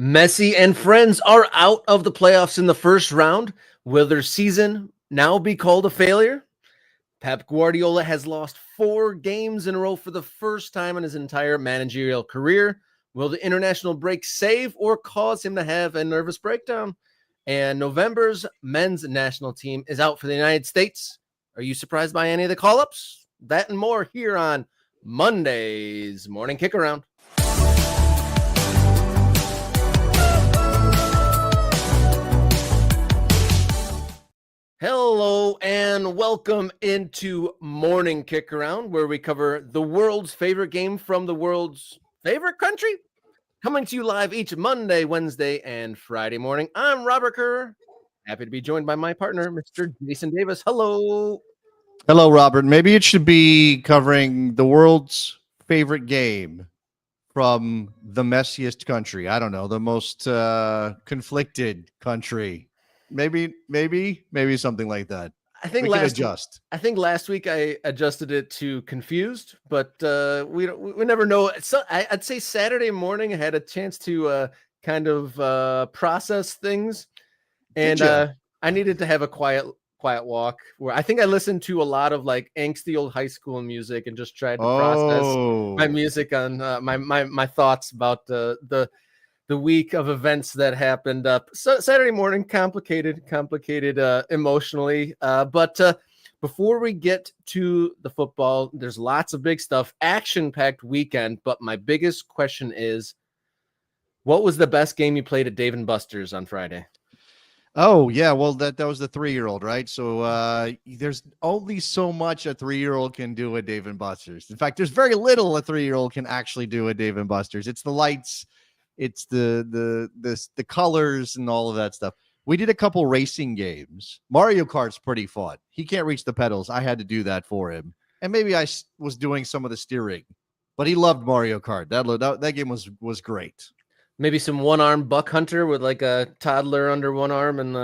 Messi and friends are out of the playoffs in the first round. Will their season now be called a failure? Pep Guardiola has lost 4 games in a row for the first time in his entire managerial career. Will the international break save or cause him to have a nervous breakdown? And November's men's national team is out for the United States. Are you surprised by any of the call-ups? That and more here on Monday's Morning Kickaround. Hello and welcome into Morning Kickaround, where we cover the world's favorite game from the world's favorite country. Coming to you live each Monday, Wednesday, and Friday morning. I'm Robert Kerr. Happy to be joined by my partner, Mr. Jason Davis. Hello. Hello, Robert. Maybe it should be covering the world's favorite game from the messiest country. I don't know, the most conflicted country. Maybe something like that. I think we could adjust. I think last week I adjusted it to confused, but we never know. So I'd say Saturday morning I had a chance to kind of process things, and I needed to have a quiet walk where I think I listened to a lot of like angsty old high school music and just tried to process my music on my thoughts about the week of events that happened. So Saturday morning, complicated emotionally. But before we get to the football, there's lots of big stuff, action-packed weekend. But my biggest question is, what was the best game you played at Dave & Buster's on Friday? Oh, yeah. Well, that was the 3-year-old, right? So there's only so much a 3-year-old can do at Dave & Buster's. In fact, there's very little a 3-year-old can actually do at Dave & Buster's. It's the lights. It's the colors and all of that stuff. We did a couple racing games. Mario Kart's pretty fun. He can't reach the pedals. I had to do that for him. And maybe I was doing some of the steering. But he loved Mario Kart. That game was great. Maybe some one-arm buck hunter with like a toddler under one arm and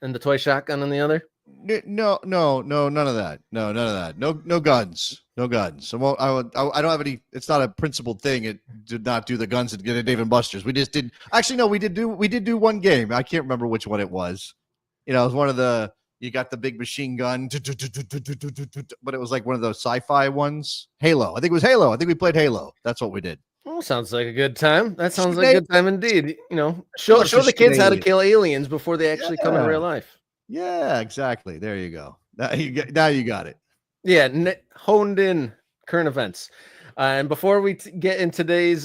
the toy shotgun on the other. No, none of that. No, none of that. No guns. No guns. I don't have any. It's not a principled thing. It did not do the guns at Dave & Buster's. We just did. Actually, no, we did do one game. I can't remember which one it was. You know, it was one of the. You got the big machine gun, but it was like one of those sci-fi ones. Halo. I think it was Halo. I think we played Halo. That's what we did. Well, sounds like a good time. That sounds like a good time indeed. You know, show the kids how to kill aliens before they actually come in real life. Yeah, exactly. There you go. Now you got it. Yeah, honed in current events. And before we get in today's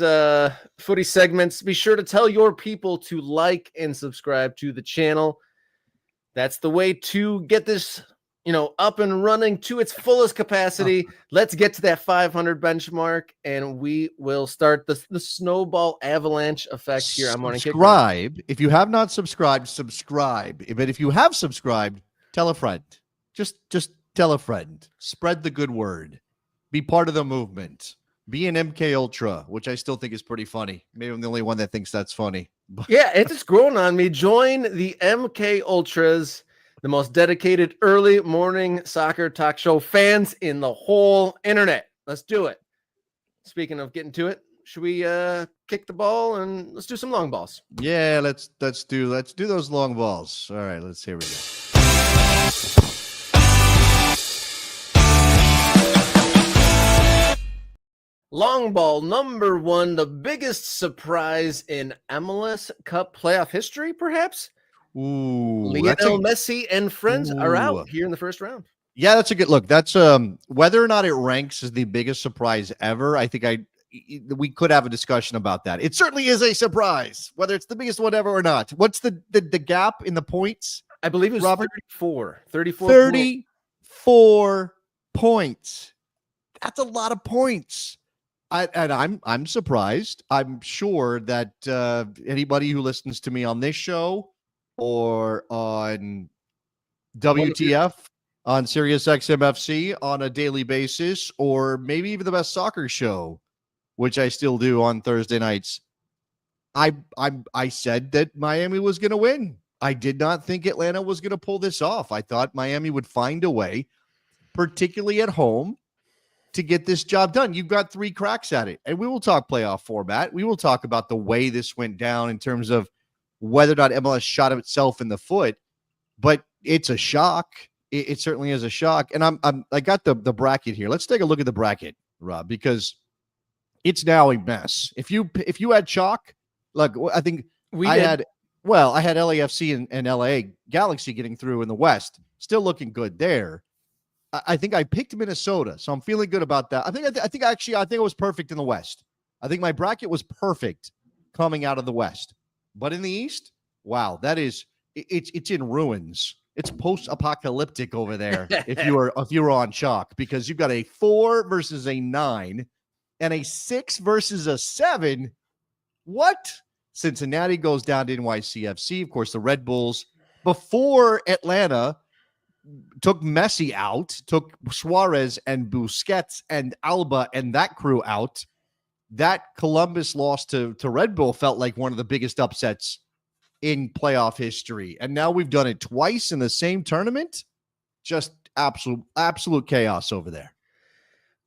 footy segments, be sure to tell your people to like and subscribe to the channel. That's the way to get this, up and running to its fullest capacity. Let's get to that 500 benchmark, and we will start the snowball avalanche effect here on Morning Kickaround. Subscribe. If you have not subscribed, subscribe. But if you have subscribed, tell a friend. Just tell a friend. Spread the good word. Be part of the movement. Be an MK Ultra, which I still think is pretty funny. Maybe I'm the only one that thinks that's funny. Yeah, it's grown on me. Join the MK Ultras, the most dedicated early morning soccer talk show fans in the whole internet. Let's do it. Speaking of getting to it, should we kick the ball and let's do some long balls? Yeah, let's do those long balls. All right, here we go. Long ball number 1, the biggest surprise in MLS Cup playoff history, perhaps? Ooh, Lionel Messi and friends are out here in the first round. Yeah, that's a good look. That's whether or not it ranks as the biggest surprise ever. I think we could have a discussion about that. It certainly is a surprise, whether it's the biggest one ever or not. What's the gap in the points? I believe it was Robert? 34 points. That's a lot of points. I'm surprised. I'm sure that anybody who listens to me on this show or on WTF, on Sirius XMFC on a daily basis, or maybe even the Best Soccer Show, which I still do on Thursday nights, I said that Miami was going to win. I did not think Atlanta was going to pull this off. I thought Miami would find a way, particularly at home, to get this job done. You've got 3 cracks at it. And we will talk playoff format. We will talk about the way this went down in terms of whether or not MLS shot itself in the foot. But it's a shock. It certainly is a shock. And I got the bracket here. Let's take a look at the bracket, Rob, because it's now a mess. If you had chalk, look, I think I had LAFC and LA Galaxy getting through in the West. Still looking good there. I think I picked Minnesota, so I'm feeling good about that. I think it was perfect in the West. I think my bracket was perfect coming out of the West. But in the East, wow, it's in ruins. It's post-apocalyptic over there if you were on chalk, because you've got a 4 versus a 9 and a 6 versus a 7. What? Cincinnati goes down to NYCFC. Of course, the Red Bulls, before Atlanta took Messi out, took Suarez and Busquets and Alba and that crew out, that Columbus loss to Red Bull felt like one of the biggest upsets in playoff history. And now we've done it twice in the same tournament. Just absolute chaos over there.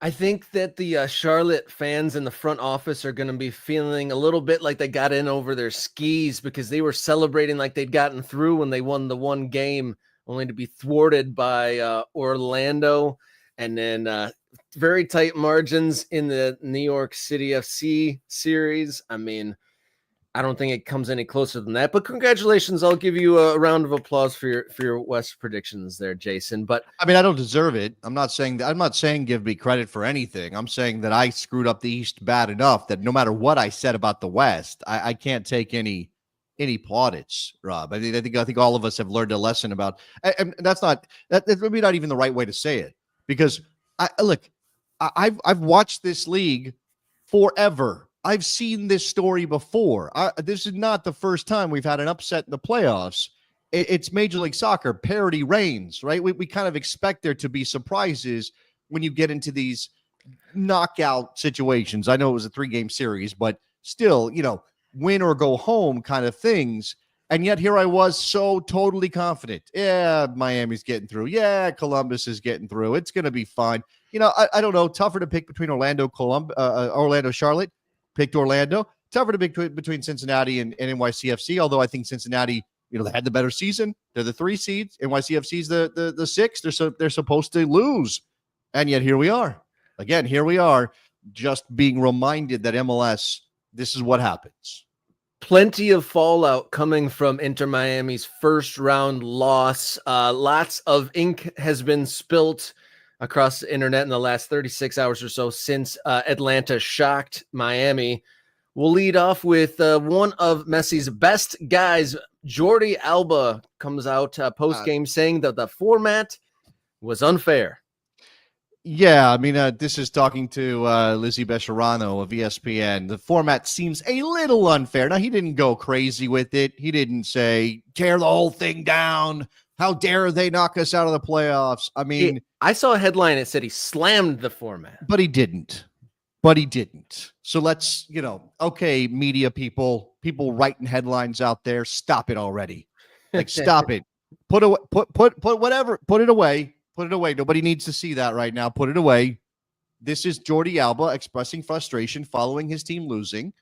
I think that the Charlotte fans in the front office are going to be feeling a little bit like they got in over their skis, because they were celebrating like they'd gotten through when they won the one game, only to be thwarted by Orlando, and then very tight margins in the New York City FC series. I mean, I don't think it comes any closer than that, but congratulations. I'll give you a round of applause for your West predictions there, Jason. But I mean, I don't deserve it. I'm not saying give me credit for anything. I'm saying that I screwed up the East bad enough that no matter what I said about the West, I can't take any plaudits, Rob. I mean, I think all of us have learned a lesson about, and that's maybe not even the right way to say it, because I've watched this league forever. I've seen this story before. This is not the first time we've had an upset in the playoffs. It's Major League Soccer. Parity reigns, right? We kind of expect there to be surprises when you get into these knockout situations. I know it was a 3-game series, but still, win or go home kind of things. And yet here I was so totally confident. Yeah, Miami's getting through. Yeah, Columbus is getting through. It's going to be fine. I don't know. Tougher to pick between Orlando, Charlotte. Picked Orlando. Tougher to pick between Cincinnati and NYCFC, although I think Cincinnati, they had the better season. They're the 3 seeds. NYCFC's the 6. They're supposed to lose. And yet here we are. Again, here we are, just being reminded that MLS, this is what happens. Plenty of fallout coming from Inter Miami's first round loss. Lots of ink has been spilt across the internet in the last 36 hours or so since Atlanta shocked Miami. We'll lead off with one of Messi's best guys. Jordi Alba comes out post-game saying that the format was unfair. Yeah, I mean, this is talking to Lizzie Bescherano of ESPN. The format seems a little unfair. Now, he didn't go crazy with it. He didn't say, tear the whole thing down. How dare they knock us out of the playoffs? I mean, I saw a headline that said he slammed the format. But he didn't. So let's, okay, media people writing headlines out there, stop it already. Like, stop it. Put it away. Nobody needs to see that right now. Put it away. This is Jordi Alba expressing frustration following his team losing,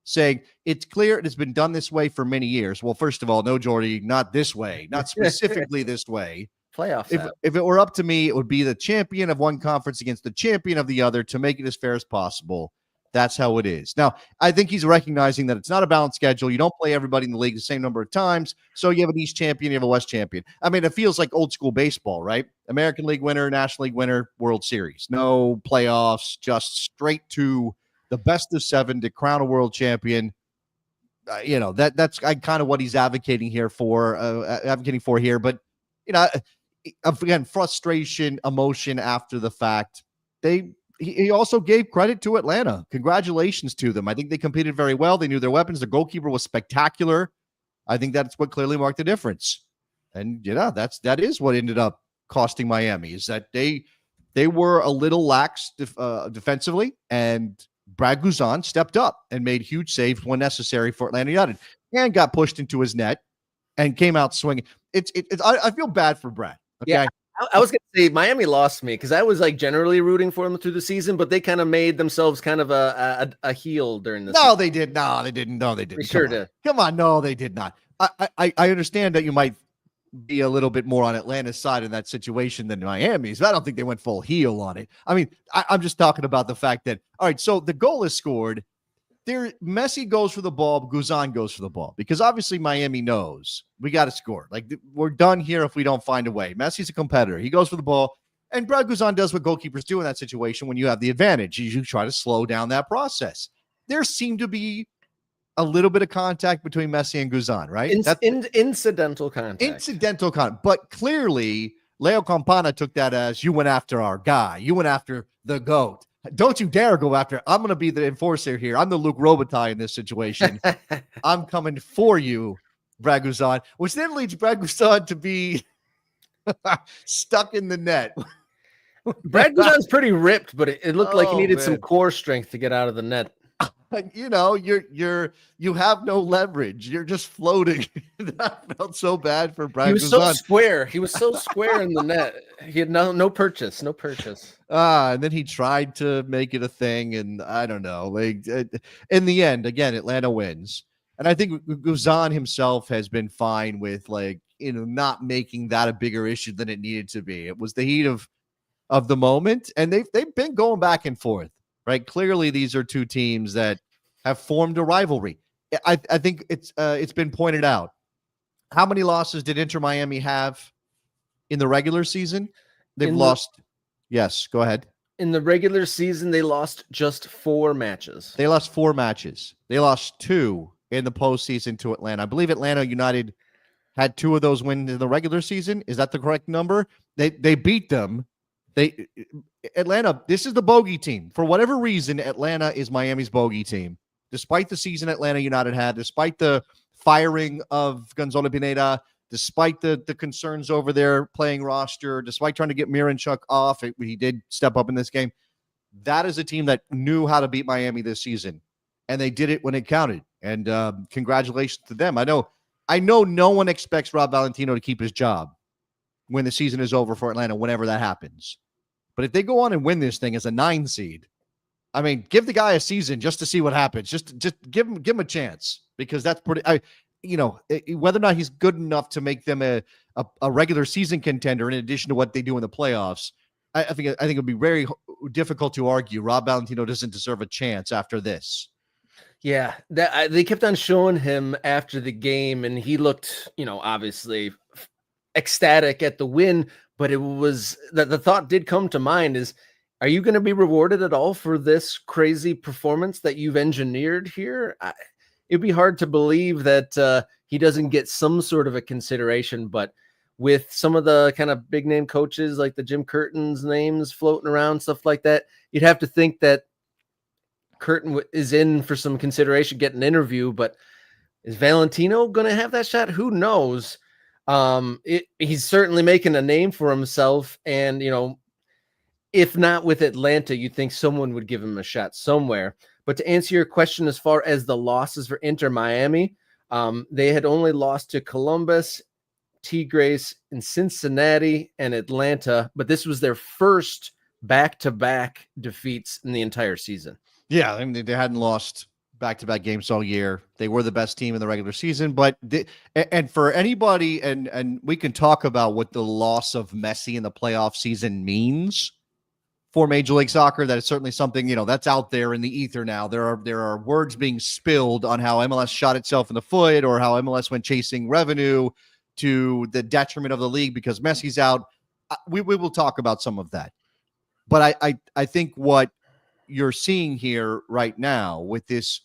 saying it's clear it has been done this way for many years. Well, first of all, no, Jordi, not this way, not specifically this way. Playoffs. If it were up to me, it would be the champion of one conference against the champion of the other to make it as fair as possible. That's how it is. Now, I think he's recognizing that it's not a balanced schedule. You don't play everybody in the league the same number of times. So you have an East champion, you have a West champion. I mean, it feels like old school baseball, right? American League winner, National League winner, World Series. No playoffs, just straight to the best of 7 to crown a world champion. That's kind of what he's advocating for here. But, again, frustration, emotion after the fact. He also gave credit to Atlanta. Congratulations to them. I think they competed very well. They knew their weapons. The goalkeeper was spectacular. I think that's what clearly marked the difference. And that is what ended up costing Miami, is that they were a little lax defensively, and Brad Guzan stepped up and made huge saves when necessary for Atlanta United, and got pushed into his net and came out swinging. I feel bad for Brad. Okay. Yeah, I was going to say Miami lost me because I was like generally rooting for them through the season, but they kind of made themselves kind of a heel during the season. No, they did. No, they didn't. No, they didn't. They sure did. Come on. No, they did not. I understand that you might be a little bit more on Atlanta's side in that situation than Miami's, but I don't think they went full heel on it. I mean, I'm just talking about the fact that, all right, so the goal is scored. Messi goes for the ball, Guzan goes for the ball, because obviously Miami knows we got to score. Like, we're done here if we don't find a way. Messi's a competitor. He goes for the ball, and Brad Guzan does what goalkeepers do in that situation when you have the advantage. You try to slow down that process. There seemed to be a little bit of contact between Messi and Guzan, right? Incidental contact. Incidental contact. But clearly, Leo Campana took that as, you went after our guy. You went after the GOAT. Don't you dare go after. I'm going to be the enforcer here. I'm the Luke Robitaille in this situation. I'm coming for you, Brad Guzan, which then leads Brad Guzan to be stuck in the net. Brad Guzan's pretty ripped, but it looked like he needed some core strength to get out of the net. You know, you have no leverage. You're just floating. That felt so bad for Brad Guzan. He was so square. He was so square in the net. He had no purchase. And then he tried to make it a thing, and I don't know. Like, in the end, again, Atlanta wins, and I think Guzan himself has been fine with, like, you know, not making that a bigger issue than it needed to be. It was the heat of the moment, and they've been going back and forth. Right. Clearly, these are two teams that have formed a rivalry. I think it's been pointed out. How many losses did Inter Miami have in the regular season? They've lost. Yes, go ahead. In the regular season, they lost just 4 matches. They lost 4 matches. They lost 2 in the postseason to Atlanta. I believe Atlanta United had 2 of those wins in the regular season. Is that the correct number? They beat them. Atlanta, this is the bogey team. For whatever reason, Atlanta is Miami's bogey team. Despite the season Atlanta United had, despite the firing of Gonzalo Pineda, despite the concerns over their playing roster, despite trying to get Miranchuk off, he did step up in this game. That is a team that knew how to beat Miami this season, and they did it when it counted. And congratulations to them. I know no one expects Rob Valentino to keep his job when the season is over for Atlanta, whenever that happens. But if they go on and win this thing as a 9 seed, I mean, give the guy a season just to see what happens. Just give him a chance, because that's pretty. Whether or not he's good enough to make them a regular season contender in addition to what they do in the playoffs, I think it would be very difficult to argue Rob Valentino doesn't deserve a chance after this. Yeah, they kept on showing him after the game, and he looked, obviously ecstatic at the win. But it was that the thought did come to mind is, are you going to be rewarded at all for this crazy performance that you've engineered here? It'd be hard to believe that he doesn't get some sort of a consideration, but with some of the kind of big name coaches like the Jim Curtin's names floating around, stuff like that, you'd have to think that Curtin is in for some consideration, get an interview, but is Valentino going to have that shot? Who knows? He's certainly making a name for himself, and if not with Atlanta, you'd think someone would give him a shot somewhere. But to answer your question, as far as the losses for Inter Miami, they had only lost to Columbus, Tigres, and Cincinnati and Atlanta, but this was their first back-to-back defeats in the entire season. Yeah, I mean, they hadn't lost back-to-back games all year. They were the best team in the regular season, but and for anybody, and we can talk about what the loss of Messi in the playoff season means for Major League Soccer. That is certainly something, that's out there in the ether now. There are words being spilled on how MLS shot itself in the foot, or how MLS went chasing revenue to the detriment of the league because Messi's out. We will talk about some of that. But I think what you're seeing here right now with this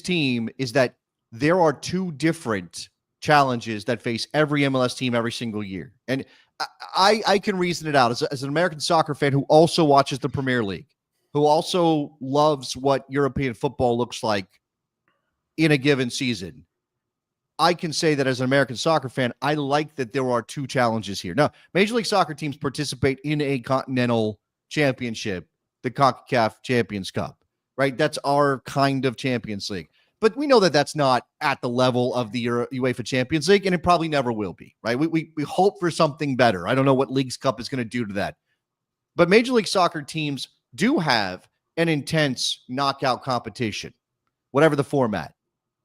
team is that there are 2 different challenges that face every MLS team every single year. And I can reason it out as an American soccer fan who also watches the Premier League, who also loves what European football looks like in a given season. I can say that as an American soccer fan, I like that there are 2 challenges here. Now, Major League Soccer teams participate in a continental championship, the CONCACAF Champions Cup, right? That's our kind of Champions League. But we know that that's not at the level of the UEFA Champions League, and it probably never will be, right? We hope for something better. I don't know what Leagues Cup is going to do to that. But Major League Soccer teams do have an intense knockout competition, whatever the format.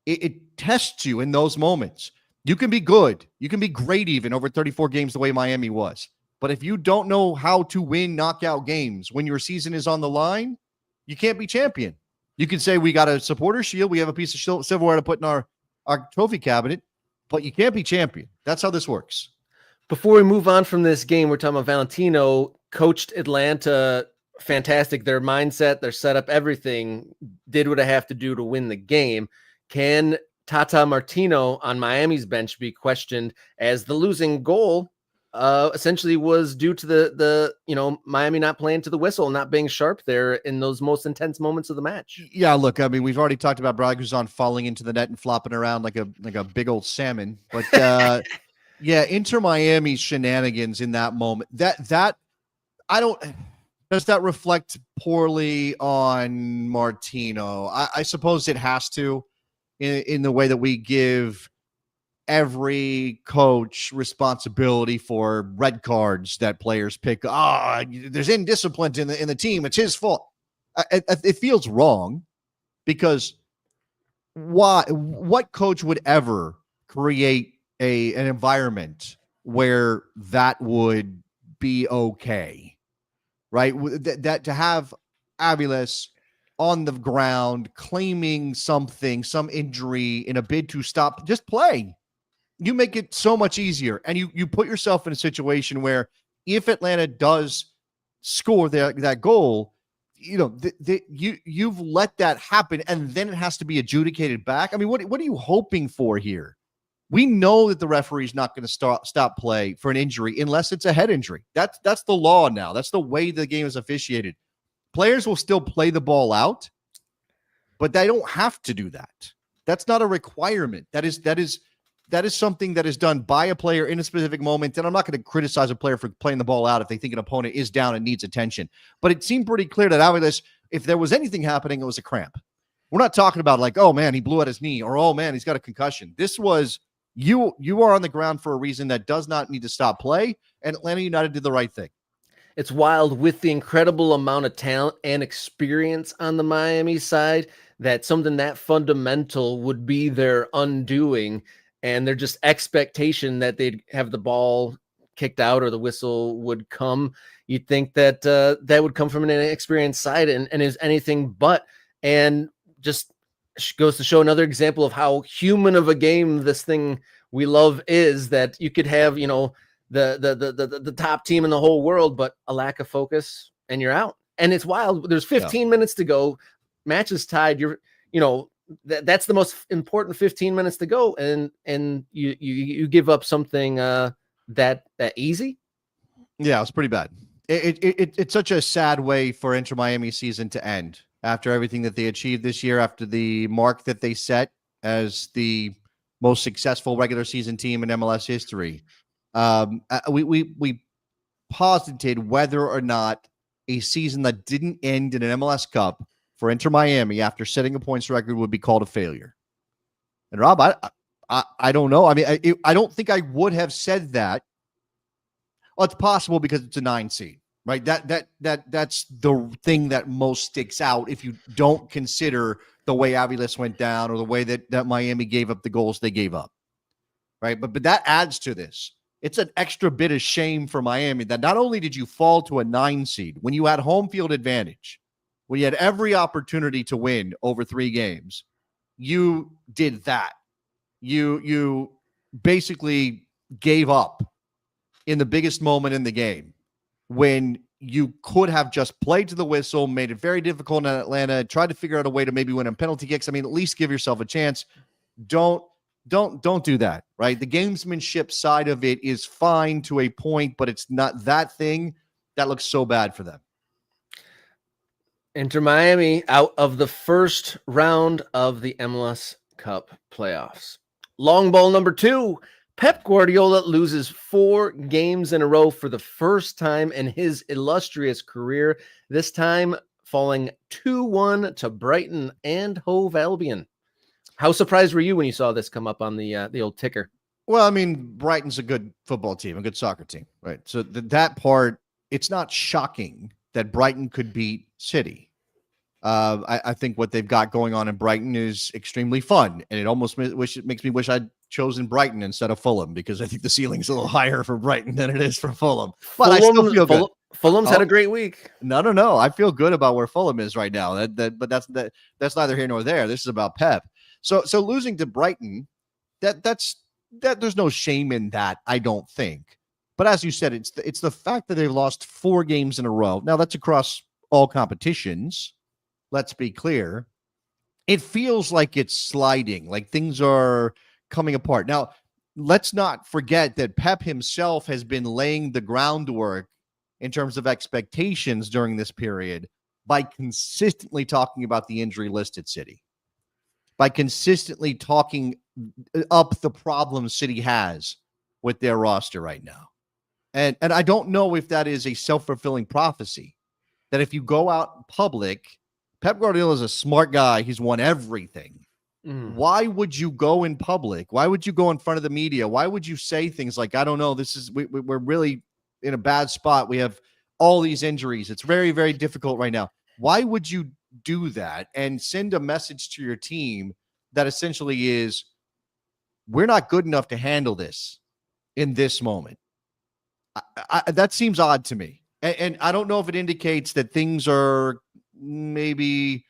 It tests you in those moments. You can be good. You can be great even over 34 games the way Miami was. But if you don't know how to win knockout games when your season is on the line, you can't be champion. You can say we got a supporter shield. We have a piece of silverware to put in our trophy cabinet, but you can't be champion. That's how this works. Before we move on from this game, we're talking about Valentino coached Atlanta. Fantastic. Their mindset, their setup, everything did what I have to do to win the game. Can Tata Martino on Miami's bench be questioned as the losing goal essentially was due to the Miami not playing to the whistle, not being sharp there in those most intense moments of the match? Yeah, look, I mean, we've already talked about Braguzan falling into the net and flopping around like a big old salmon, but yeah, Inter Miami's shenanigans in that moment, that I don't. Does that reflect poorly on Martino? I suppose it has to, in the way that we give every coach responsibility for red cards that players pick. There's indiscipline in the team. It's his fault. It feels wrong because what coach would ever create an environment where that would be okay? Right? That to have Aviles on the ground claiming some injury in a bid to stop, just play. You make it so much easier. And you put yourself in a situation where if Atlanta does score that goal, you've let that happen, and then it has to be adjudicated back. I mean, what are you hoping for here? We know that the referee's not going to stop play for an injury unless it's a head injury. That's the law now. That's the way the game is officiated. Players will still play the ball out, but they don't have to do that. That's not a requirement. That is something that is done by a player in a specific moment. And I'm not going to criticize a player for playing the ball out if they think an opponent is down and needs attention. But it seemed pretty clear that Aviles, if there was anything happening, it was a cramp. We're not talking about like, oh man, he blew out his knee, or oh man, he's got a concussion. This was you are on the ground for a reason that does not need to stop play, and Atlanta United did the right thing. It's wild with the incredible amount of talent and experience on the Miami side that something that fundamental would be their undoing, and their just expectation that they'd have the ball kicked out or the whistle would come. You'd think that that would come from an inexperienced side, and is anything but, and just goes to show another example of how human of a game this thing we love is, that you could have, the top team in the whole world, but a lack of focus and you're out. And it's wild. There's 15 minutes to go. Match is tied. That's the most important 15 minutes to go. And you give up something that easy. Yeah, it's pretty bad. It's such a sad way for Inter Miami season to end after everything that they achieved this year, after the mark that they set as the most successful regular season team in MLS history. We posited whether or not a season that didn't end in an MLS Cup for Inter Miami after setting a points record would be called a failure. And Rob, I don't know. I mean, I don't think I would have said that. Well, it's possible because it's a 9 seed, right? That's the thing that most sticks out if you don't consider the way Aviles went down or the way that Miami gave up the goals they gave up, right? But that adds to this. It's an extra bit of shame for Miami that not only did you fall to a 9 seed when you had home field advantage, when you had every opportunity to win over 3 games, you did that. You basically gave up in the biggest moment in the game when you could have just played to the whistle, made it very difficult in Atlanta, tried to figure out a way to maybe win on penalty kicks. I mean, at least give yourself a chance. Don't do that, right? The gamesmanship side of it is fine to a point, but it's not that thing that looks so bad for them. Inter Miami out of the first round of the MLS Cup playoffs. Long ball number 2. Pep Guardiola loses 4 games in a row for the first time in his illustrious career, this time falling 2-1 to Brighton and Hove Albion. How surprised were you when you saw this come up on the old ticker? Well, I mean, Brighton's a good football team, a good soccer team, right? So that part, it's not shocking that Brighton could beat City. I think what they've got going on in Brighton is extremely fun, and it almost makes me wish I'd chosen Brighton instead of Fulham, because I think the ceiling's a little higher for Brighton than it is for Fulham. But I still feel good. Fulham's had a great week. No. I feel good about where Fulham is right now. But that's neither here nor there. This is about Pep. So losing to Brighton, that's there's no shame in that, I don't think. But as you said, it's the fact that they've lost 4 games in a row. Now that's across all competitions. Let's be clear. It feels like it's sliding, like things are coming apart. Now, let's not forget that Pep himself has been laying the groundwork in terms of expectations during this period by consistently talking about the injury list at City, by consistently talking up the problems City has with their roster right now. And I don't know if that is a self-fulfilling prophecy, that if you go out in public, Pep Guardiola is a smart guy. He's won everything. Why would you go in public? Why would you go in front of the media? Why would you say things like, I don't know, we're really in a bad spot. We have all these injuries. It's very, very difficult right now. Why would you do that and send a message to your team that essentially is, we're not good enough to handle this in this moment? That seems odd to me. And I don't know if it indicates that things are maybe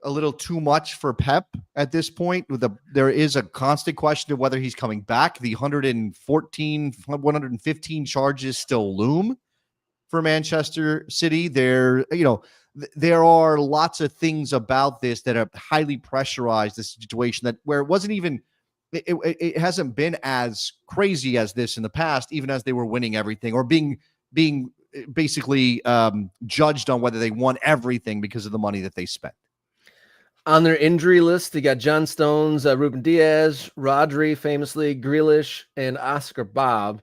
a little too much for Pep at this point. There is a constant question of whether he's coming back. The 115 charges still loom for Manchester City. There are lots of things about this that have highly pressurized the situation, where it wasn't even, it hasn't been as crazy as this in the past, even as they were winning everything or being basically judged on whether they won everything because of the money that they spent. On their injury list, they got John Stones, Ruben Diaz, Rodri, famously, Grealish, and Oscar Bob.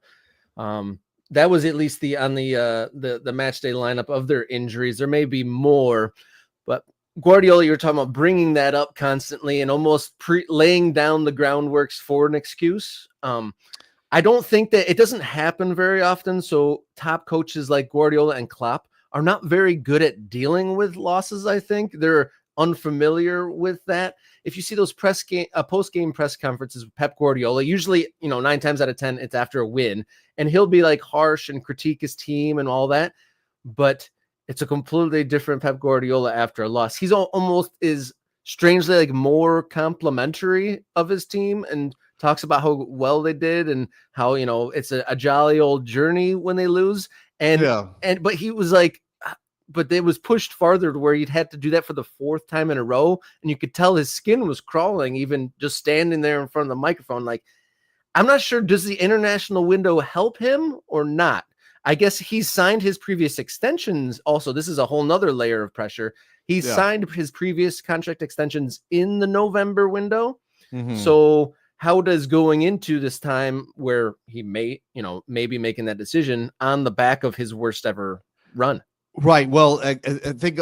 That was at least on the match day lineup of their injuries. There may be more, but Guardiola, you're talking about bringing that up constantly and almost laying down the groundworks for an excuse. I don't think that it doesn't happen very often. So top coaches like Guardiola and Klopp are not very good at dealing with losses. I think they're unfamiliar with that. If you see those post-game press conferences with Pep Guardiola, usually, 9 times out of 10, it's after a win, and he'll be like harsh and critique his team and all that. But it's a completely different Pep Guardiola after a loss. He's almost is strangely like more complimentary of his team and talks about how well they did and how, it's a jolly old journey when they lose. But he was like, but it was pushed farther to where he'd had to do that for the 4th time in a row. And you could tell his skin was crawling, even just standing there in front of the microphone. Like, I'm not sure, does the international window help him or not? I guess he's signed his previous extensions. Also, this is a whole nother layer of pressure. He's signed his previous contract extensions in the November window. Mm-hmm. So how does going into this time where he may be making that decision on the back of his worst ever run? Right. Well, I think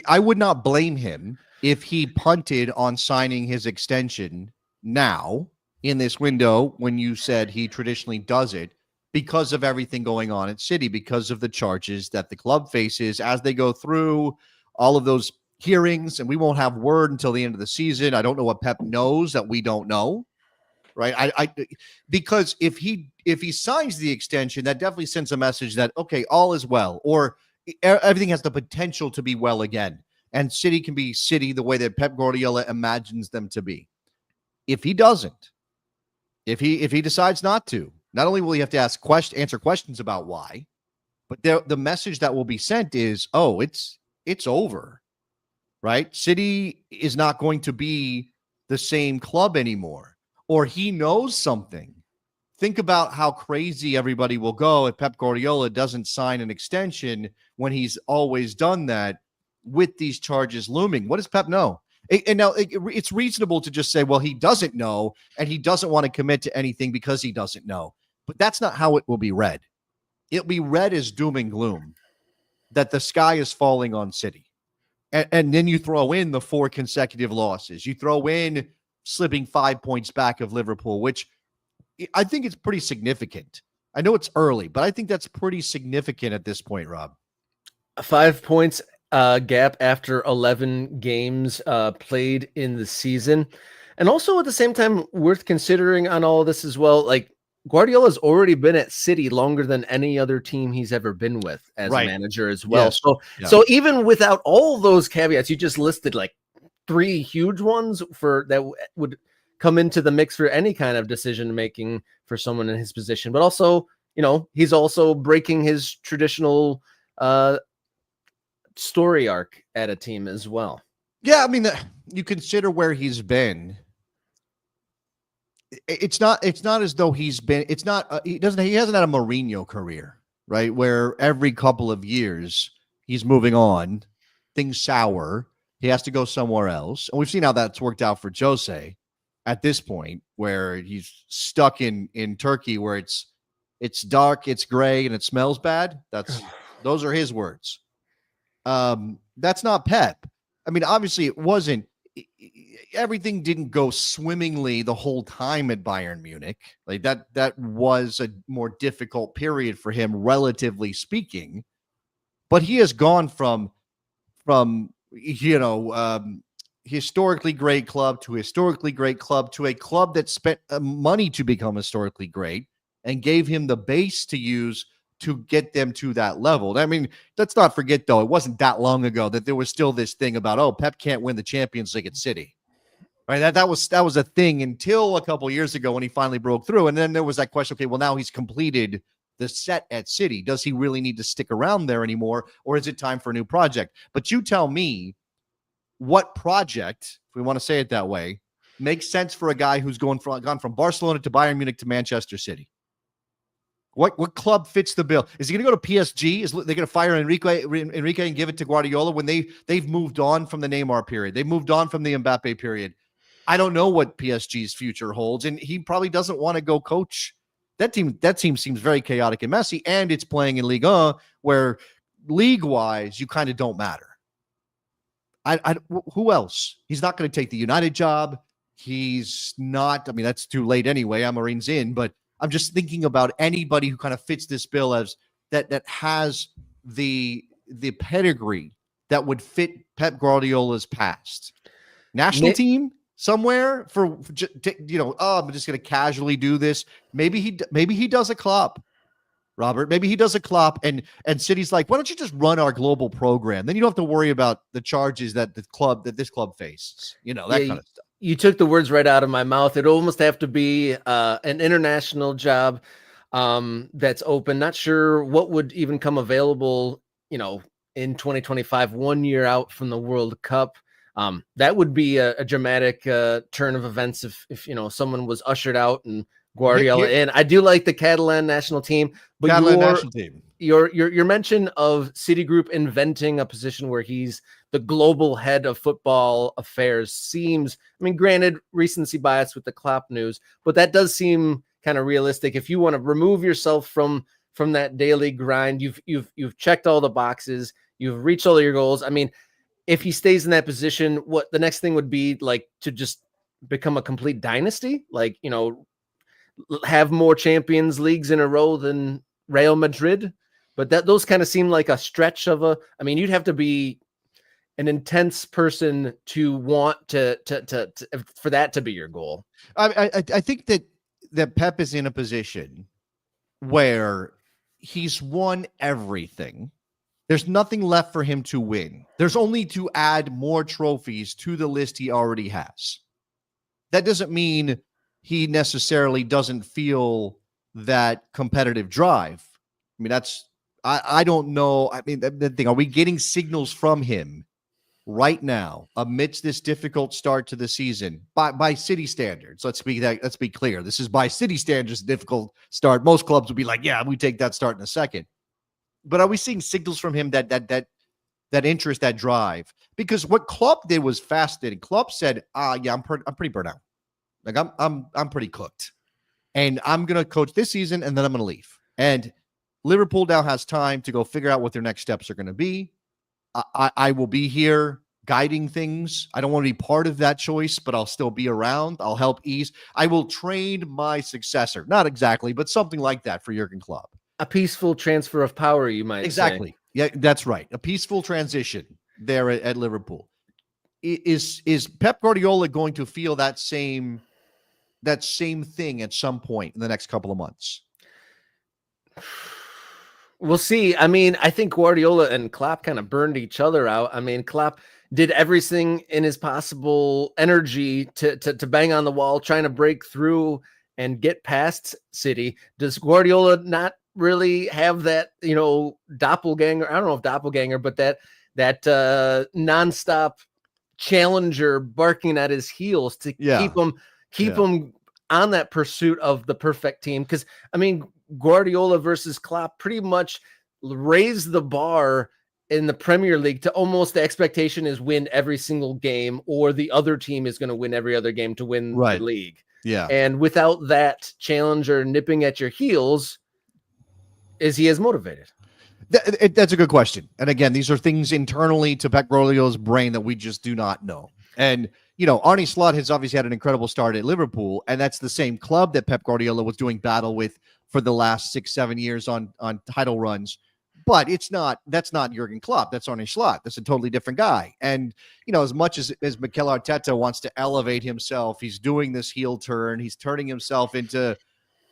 I would not blame him if he punted on signing his extension now in this window when you said he traditionally does it, because of everything going on at City, because of the charges that the club faces as they go through all of those hearings. And we won't have word until the end of the season. I don't know what Pep knows that we don't know. Right. Because if he signs the extension, that definitely sends a message that, okay, all is well, or everything has the potential to be well again. And City can be City the way that Pep Guardiola imagines them to be. If he doesn't, if he decides not to, not only will he have to answer questions about why, but the message that will be sent is, oh, it's over, right? City is not going to be the same club anymore, or he knows something. Think about how crazy everybody will go if Pep Guardiola doesn't sign an extension when he's always done that with these charges looming. What does Pep know? And now it's reasonable to just say, well, he doesn't know, and he doesn't want to commit to anything because he doesn't know. But that's not how it will be read. It'll be read as doom and gloom, that the sky is falling on City. And then you throw in the 4 consecutive losses. You throw in slipping 5 points back of Liverpool, which I think it's pretty significant. I know it's early, but I think that's pretty significant at this point, Rob. 5 points gap after 11 games played in the season. And also at the same time, worth considering on all of this as well, like Guardiola's already been at City longer than any other team he's ever been with as a manager as well. Yes. So even without all those caveats, you just listed like 3 huge ones for that would come into the mix for any kind of decision making for someone in his position. But also, he's also breaking his traditional story arc at a team as well. Yeah, I mean, you consider where he's been. It's not as though he hasn't had a Mourinho career, right? Where every couple of years he's moving on, things sour, he has to go somewhere else. And we've seen how that's worked out for Jose at this point, where he's stuck in Turkey, where it's dark, it's gray, and it smells bad. Those are his words. That's not Pep. I mean, obviously everything didn't go swimmingly the whole time at Bayern Munich. Like that was a more difficult period for him, relatively speaking. But he has gone from historically great club to historically great club to a club that spent money to become historically great and gave him the base to use to get them to that level. I mean, let's not forget, though, it wasn't that long ago that there was still this thing about, Pep can't win the Champions League at City. Right? That was a thing until a couple years ago when he finally broke through. And then there was that question, okay, well, now he's completed the set at City. Does he really need to stick around there anymore? Or is it time for a new project? But you tell me what project, if we want to say it that way, makes sense for a guy who's gone from Barcelona to Bayern Munich to Manchester City. What club fits the bill? Is he going to go to PSG? Is they going to fire Enrique and give it to Guardiola when they've moved on from the Neymar period? They've moved on from the Mbappe period. I don't know what PSG's future holds, and he probably doesn't want to go coach that team. That team seems very chaotic and messy, and it's playing in Ligue 1, where league-wise you kind of don't matter. Who else? He's not going to take the United job. He's not. I mean, that's too late anyway. Amorim's in, but I'm just thinking about anybody who kind of fits this bill as that has the pedigree that would fit Pep Guardiola's past. National team somewhere I'm just going to casually do this. Maybe he does a Klopp, Robert. Maybe he does a Klopp, and City's like, why don't you just run our global program? Then you don't have to worry about the charges that this club faces. That kind of stuff. You took the words right out of my mouth. It'd almost have to be an international job that's open. Not sure what would even come available, in 2025, 1 year out from the World Cup. That would be a dramatic turn of events if someone was ushered out and Guardiola in. I do like the Catalan national team, but your mention of Citigroup inventing a position where he's the global head of football affairs seems, I mean, granted, recency bias with the Klopp news, but that does seem kind of realistic. If you want to remove yourself from that daily grind, you've checked all the boxes, you've reached all your goals. I mean, if he stays in that position, what the next thing would be like to just become a complete dynasty, like, have more Champions Leagues in a row than Real Madrid. But those kind of seem like a stretch you'd have to be an intense person to want to for that to be your goal. I think that Pep is in a position where he's won everything. There's nothing left for him to win. There's only to add more trophies to the list he already has. That doesn't mean he necessarily doesn't feel that competitive drive. I mean, I don't know. I mean, the thing, are we getting signals from him right now amidst this difficult start to the season by City standards? Let's be clear. This is by City standards, a difficult start. Most clubs would be like, yeah, we take that start in a second. But are we seeing signals from him that interest, that drive? Because what Klopp did was fascinating. Klopp said, yeah, I'm pretty burnt out. Like I'm pretty cooked. And I'm going to coach this season and then I'm going to leave. And Liverpool now has time to go figure out what their next steps are going to be. I will be here guiding things. I don't want to be part of that choice, but I'll still be around. I'll help ease. I will train my successor. Not exactly, but something like that for Jurgen Klopp. A peaceful transfer of power, you might say. Exactly. Yeah, that's right. A peaceful transition there at Liverpool. Is Pep Guardiola going to feel that same thing at some point in the next couple of months? We'll see. I mean, I think Guardiola and Klopp kind of burned each other out. I mean, Klopp did everything in his possible energy to bang on the wall, trying to break through and get past City. Does Guardiola not really have that, doppelganger? I don't know if doppelganger, but that nonstop challenger barking at his heels to keep him on that pursuit of the perfect team? Because I mean, Guardiola versus Klopp pretty much raised the bar in the Premier League to almost the expectation is win every single game, or the other team is going to win every other game to win the league. Yeah. And without that challenger nipping at your heels, is he as motivated? That's a good question. And again, these are things internally to Pep Guardiola's brain that we just do not know. And, Arne Slot has obviously had an incredible start at Liverpool, and that's the same club that Pep Guardiola was doing battle with for the last 6-7 years on title runs. But that's not Jurgen Klopp. That's Arne Slot. That's a totally different guy. And, as much as Mikel Arteta wants to elevate himself, he's doing this heel turn. He's turning himself into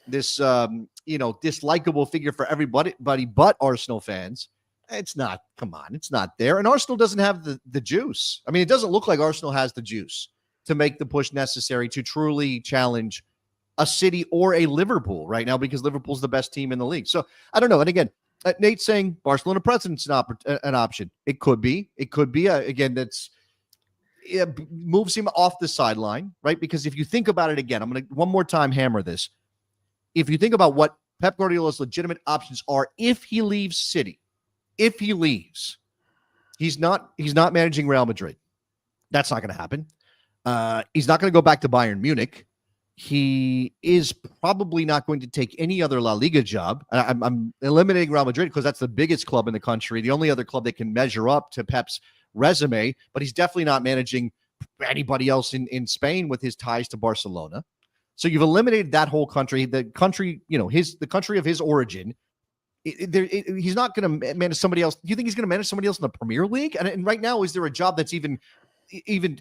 this, dislikable figure for everybody but Arsenal fans. It's not there. And Arsenal doesn't have the juice. I mean, it doesn't look like Arsenal has the juice to make the push necessary to truly challenge a City or a Liverpool right now, because Liverpool's the best team in the league. So I don't know. And again, Nate's saying Barcelona president's an option. It could be. Again, moves him off the sideline, right? Because if you think about it again, I'm going to one more time hammer this. If you think about what Pep Guardiola's legitimate options are, if he leaves City, he's not managing Real Madrid. That's not going to happen. He's not going to go back to Bayern Munich. He is probably not going to take any other La Liga job. I'm eliminating Real Madrid because that's the biggest club in the country, the only other club that can measure up to Pep's resume, but he's definitely not managing anybody else in Spain with his ties to Barcelona. So you've eliminated that whole country, the country, the country of his origin. He's not going to manage somebody else. Do you think he's going to manage somebody else in the Premier League? And right now, is there a job that's even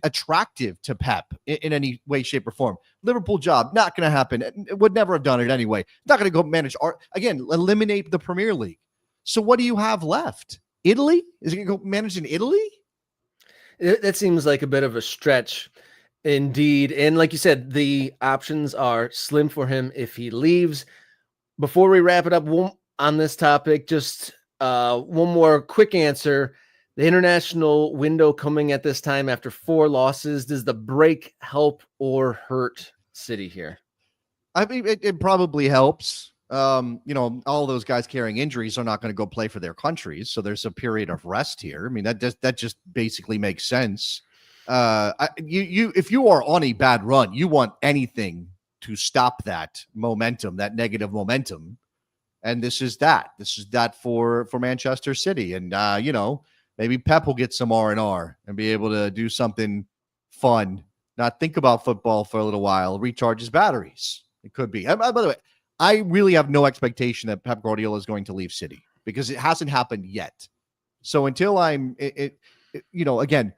attractive to Pep in any way, shape, or form? Liverpool job, not going to happen. Would never have done it anyway. Not going to go manage eliminate the Premier League. So what do you have left? Italy? Is he going to go manage in Italy? That seems like a bit of a stretch indeed. And like you said, the options are slim for him if he leaves. Before we wrap it up on this topic, just one more quick answer. The international window coming at this time after 4 losses. Does the break help or hurt City here? I mean, it probably helps. All those guys carrying injuries are not going to go play for their countries, so there's a period of rest here. I mean, that just basically makes sense. If you are on a bad run, you want anything to stop that momentum, that negative momentum, and this is that. This is that for Manchester City, and maybe Pep will get some R&R and be able to do something fun, not think about football for a little while, recharge his batteries. It could be. By the way, I really have no expectation that Pep Guardiola is going to leave City because it hasn't happened yet. So until again,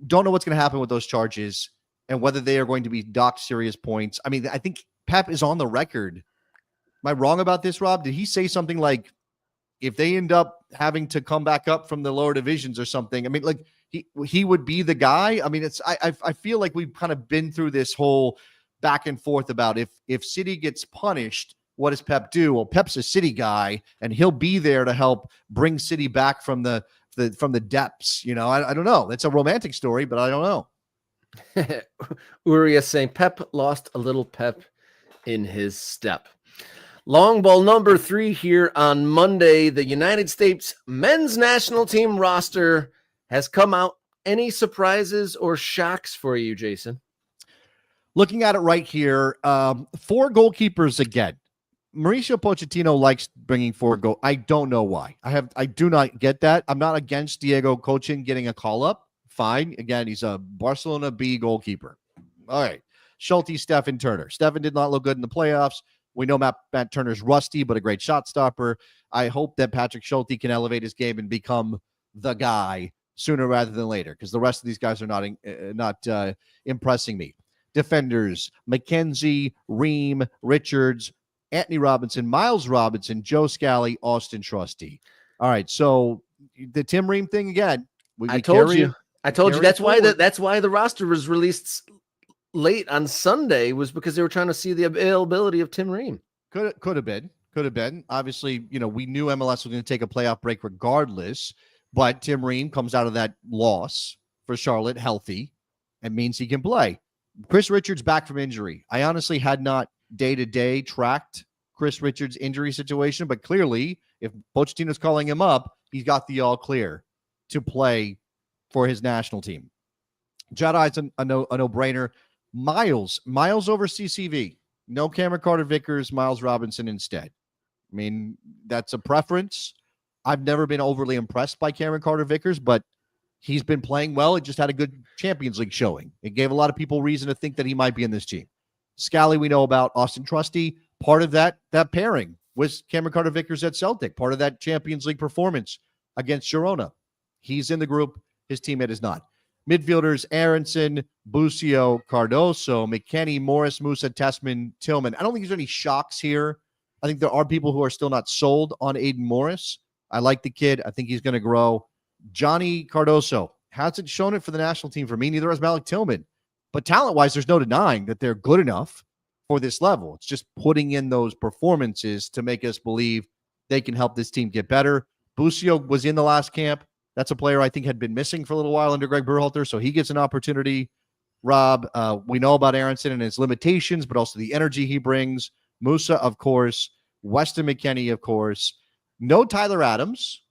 don't know what's going to happen with those charges and whether they are going to be docked serious points. I mean, I think Pep is on the record. Am I wrong about this, Rob? Did he say something like, if they end up having to come back up from the lower divisions or something, I mean, like he would be the guy. I mean, I feel like we've kind of been through this whole back and forth about if City gets punished, what does Pep do? Well, Pep's a City guy, and he'll be there to help bring City back from the depths. I don't know. It's a romantic story, but I don't know. Uriah saying Pep lost a little pep in his step. Long ball number 3 here on Monday. The United States men's national team roster has come out. Any surprises or shocks for you, Jason? Looking at it right here, 4 goalkeepers again. Mauricio Pochettino likes bringing 4 goals. I don't know why. I do not get that. I'm not against Diego coaching getting a call up fine. Again, he's a Barcelona B goalkeeper. All right. Schulte, Stefan, Turner. Stefan did not look good in the playoffs. We know Matt Turner's rusty, but a great shot stopper. I hope that Patrick Schulte can elevate his game and become the guy sooner rather than later, because the rest of these guys are not impressing me. Defenders: McKenzie, Ream, Richards, Anthony Robinson, Miles Robinson, Joe Scally, Austin Trusty. All right, so the Tim Ream thing again. I told you. That's why the roster was released late on Sunday, was because they were trying to see the availability of Tim Ream. Could have been. Obviously, we knew MLS was going to take a playoff break regardless, but Tim Ream comes out of that loss for Charlotte healthy and means he can play. Chris Richards back from injury. I honestly had not day-to-day tracked Chris Richards' injury situation, but clearly, if Pochettino's calling him up, he's got the all clear to play for his national team. Jedi's a no-brainer. Miles over CCV. No Cameron Carter-Vickers, Miles Robinson instead. I mean, that's a preference. I've never been overly impressed by Cameron Carter-Vickers, but he's been playing well. He just had a good Champions League showing. It gave a lot of people reason to think that he might be in this team. Scally, we know about. Austin Trusty, part of that pairing was Cameron Carter-Vickers at Celtic, part of that Champions League performance against Girona. He's in the group. His teammate is not. Midfielders: Aronson, Busio, Cardoso, McKennie, Morris, Musa, Tessman, Tillman. I don't think there's any shocks here. I think there are people who are still not sold on Aiden Morris. I like the kid. I think he's going to grow. Johnny Cardoso hasn't shown it for the national team for me. Neither has Malik Tillman. But talent-wise, there's no denying that they're good enough for this level. It's just putting in those performances to make us believe they can help this team get better. Busio was in the last camp. That's a player I think had been missing for a little while under Greg Berhalter, so he gets an opportunity. Rob, we know about Aronson and his limitations, but also the energy he brings. Musa, of course. Weston McKennie, of course. No Tyler Adams,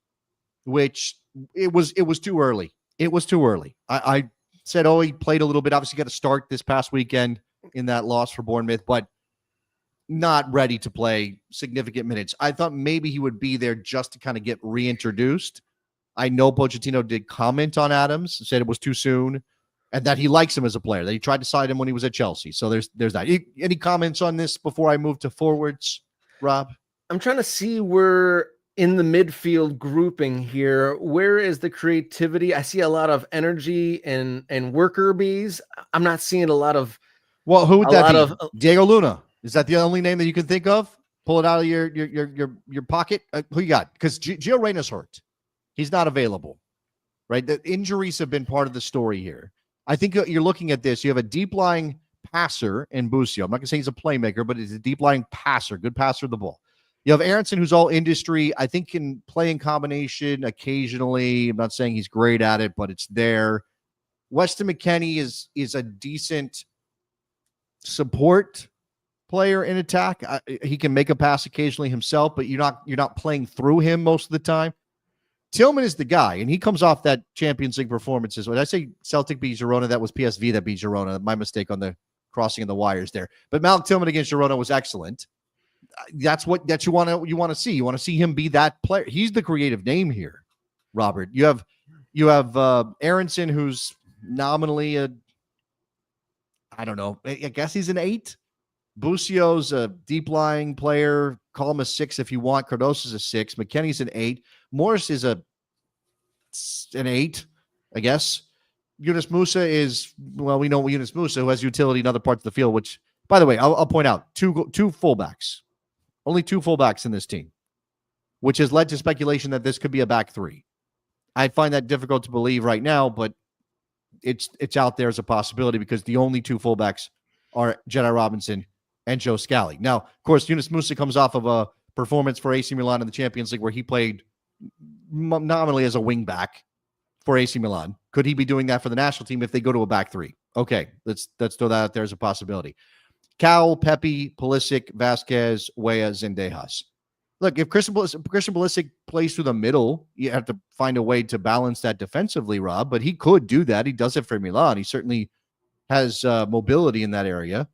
which it was too early. It was too early. I said, he played a little bit. Obviously got to start this past weekend in that loss for Bournemouth, but not ready to play significant minutes. I thought maybe he would be there just to kind of get reintroduced. I know Pochettino did comment on Adams, said it was too soon, and that he likes him as a player, that he tried to sign him when he was at Chelsea. So there's that. Any comments on this before I move to forwards, Rob? I'm trying to see where in the midfield grouping here, where is the creativity? I see a lot of energy and worker bees. I'm not seeing a lot of. Well, who would that be? Diego Luna. Is that the only name that you can think of? Pull it out of your pocket. Who you got? Because Gio Reyna's hurt. He's not available, right? The injuries have been part of the story here. I think you're looking at this. You have a deep-lying passer in Busio. I'm not going to say he's a playmaker, but he's a deep-lying passer, good passer of the ball. You have Aronson, who's all industry. I think can play in combination occasionally. I'm not saying he's great at it, but it's there. Weston McKennie is a decent support player in attack. He can make a pass occasionally himself, but you're not playing through him most of the time. Tillman is the guy, and he comes off that Champions League performances. When I say Celtic beat Girona, that was PSV that beat Girona. My mistake on the crossing of the wires there. But Malik Tillman against Girona was excellent. That's what you want to see. You want to see him be that player. He's the creative name here, Robert. You have Aronson, who's nominally I don't know. I guess he's an 8. Busio's a deep-lying player. Call him a 6 if you want. Cardoso's a 6. McKennie's an 8. Morris is an 8, I guess. Yunus Musa is, well, we know Yunus Musa, who has utility in other parts of the field, which, by the way, I'll point out, two fullbacks. Only 2 fullbacks in this team, which has led to speculation that this could be a back 3. I find that difficult to believe right now, but it's out there as a possibility because the only 2 fullbacks are Jedi Robinson and Joe Scally. Now, of course, Yunus Musa comes off of a performance for AC Milan in the Champions League where he played nominally as a wing back for AC Milan. Could he be doing that for the national team if they go to a back 3? Okay, let's throw that out there as a possibility. Cowell, Pepe, Pulisic, Vasquez, Weah, Zendejas. Look, if Christian Pulisic plays through the middle, you have to find a way to balance that defensively, Rob, but he could do that. He does it for Milan. He certainly has mobility in that area.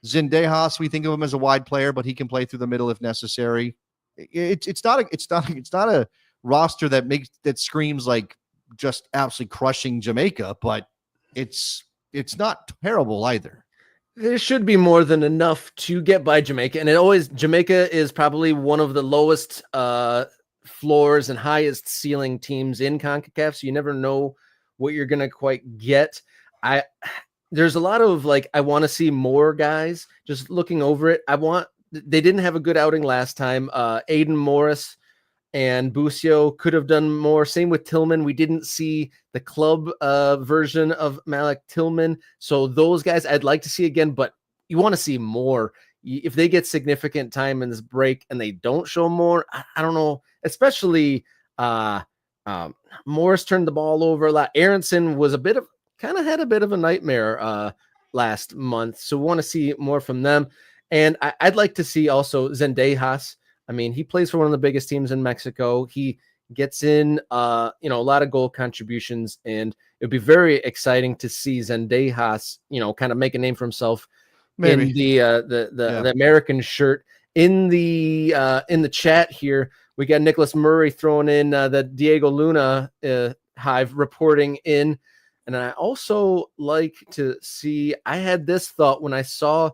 Zendejas, we think of him as a wide player, but he can play through the middle if necessary. It's not a roster that screams like just absolutely crushing Jamaica, but it's not terrible either. There should be more than enough to get by Jamaica. And Jamaica is probably one of the lowest floors and highest ceiling teams in CONCACAF. So you never know what you're going to quite get. There's a lot of I want to see more guys. Just looking over it, they didn't have a good outing last time. Aiden Morris and Busio could have done more. Same with Tillman. We didn't see the club version of Malik Tillman. So those guys I'd like to see again, but you want to see more. If they get significant time in this break and they don't show more, I don't know, especially Morris turned the ball over a lot. Aronson was had a bit of a nightmare last month. So we want to see more from them. And I'd like to see also Zendejas. I mean, he plays for one of the biggest teams in Mexico. He gets in, a lot of goal contributions, and it'd be very exciting to see Zendejas, kind of make a name for himself. Maybe. In the American shirt. In the chat here, we got Nicholas Murray throwing in the Diego Luna hive reporting in, and I also like to see. I had this thought when I saw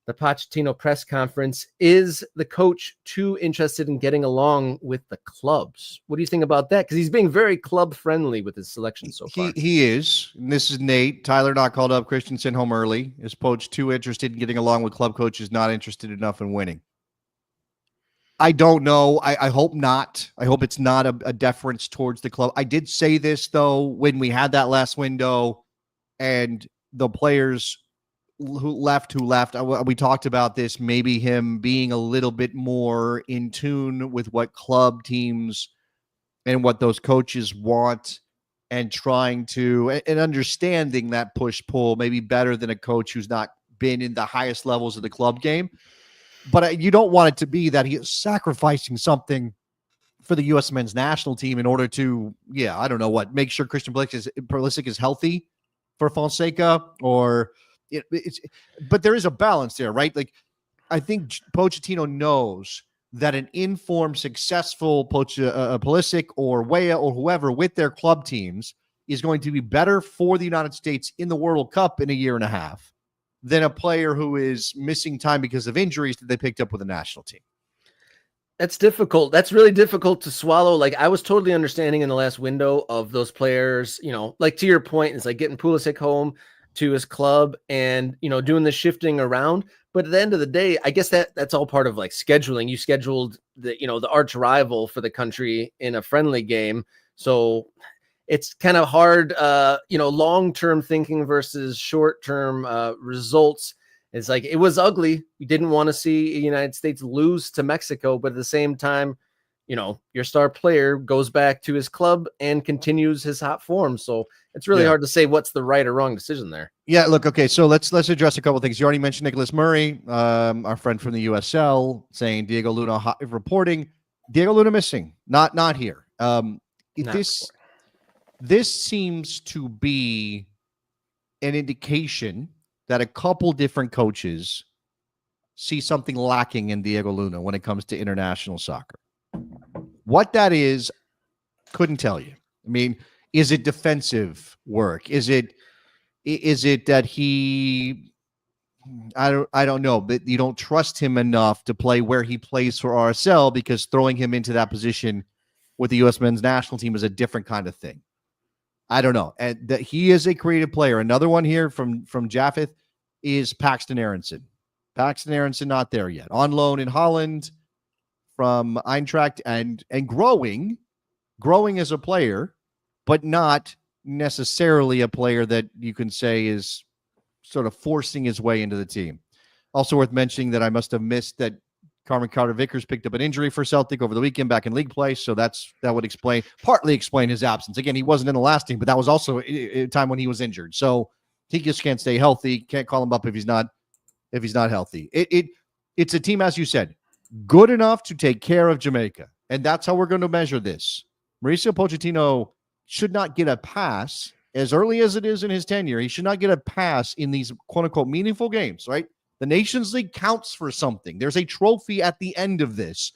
the Pochettino press conference. Is the coach too interested in getting along with the clubs? What do you think about that? Because he's being very club friendly with his selection so far. He is. And this is Nate. Tyler not called up. Christensen home early. Is Poch too interested in getting along with club coaches, not interested enough in winning? I don't know. I hope not. I hope it's not a deference towards the club. I did say this, though, when we had that last window and the players who left. We talked about this, maybe him being a little bit more in tune with what club teams and what those coaches want and trying to, and understanding that push-pull maybe better than a coach who's not been in the highest levels of the club game. But you don't want it to be that he is sacrificing something for the U.S. men's national team in order to, make sure Christian Pulisic is healthy for Fonseca, or but there is a balance there, right? Like, I think Pochettino knows that an informed, successful Pulisic or Weah or whoever with their club teams is going to be better for the United States in the World Cup in a year and a half than a player who is missing time because of injuries that they picked up with the national team. That's difficult. That's really difficult to swallow. Like, I was totally understanding in the last window of those players, like to your point, it's like getting Pulisic home to his club and, doing the shifting around. But at the end of the day, I guess that's all part of like scheduling. You scheduled the arch rival for the country in a friendly game. So it's kind of hard, long-term thinking versus short-term results. It's like, it was ugly. We didn't want to see the United States lose to Mexico, but at the same time, your star player goes back to his club and continues his hot form. So it's really hard to say what's the right or wrong decision there. Yeah, look, okay, so let's address a couple of things. You already mentioned Nicholas Murray, our friend from the USL, saying Diego Luna reporting. Diego Luna missing, not here. This seems to be an indication that a couple different coaches see something lacking in Diego Luna when it comes to international soccer. What that is, couldn't tell you. I mean, is it defensive work? Is it that he, I don't know, but you don't trust him enough to play where he plays for RSL, because throwing him into that position with the U.S. men's national team is a different kind of thing. I don't know. And that he is a creative player. Another one here from Japheth is Paxton Aronson. Paxton Aronson not there yet. On loan in Holland from Eintracht and growing as a player, but not necessarily a player that you can say is sort of forcing his way into the team. Also worth mentioning that I must have missed that Carmen Carter-Vickers picked up an injury for Celtic over the weekend back in league play, so that would partly explain his absence. Again, he wasn't in the last team, but that was also a time when he was injured. So he just can't stay healthy. Can't call him up if he's not healthy. It's a team, as you said, good enough to take care of Jamaica, and that's how we're going to measure this. Mauricio Pochettino should not get a pass as early as it is in his tenure. He should not get a pass in these quote-unquote meaningful games, right? The Nations League counts for something. There's a trophy at the end of this.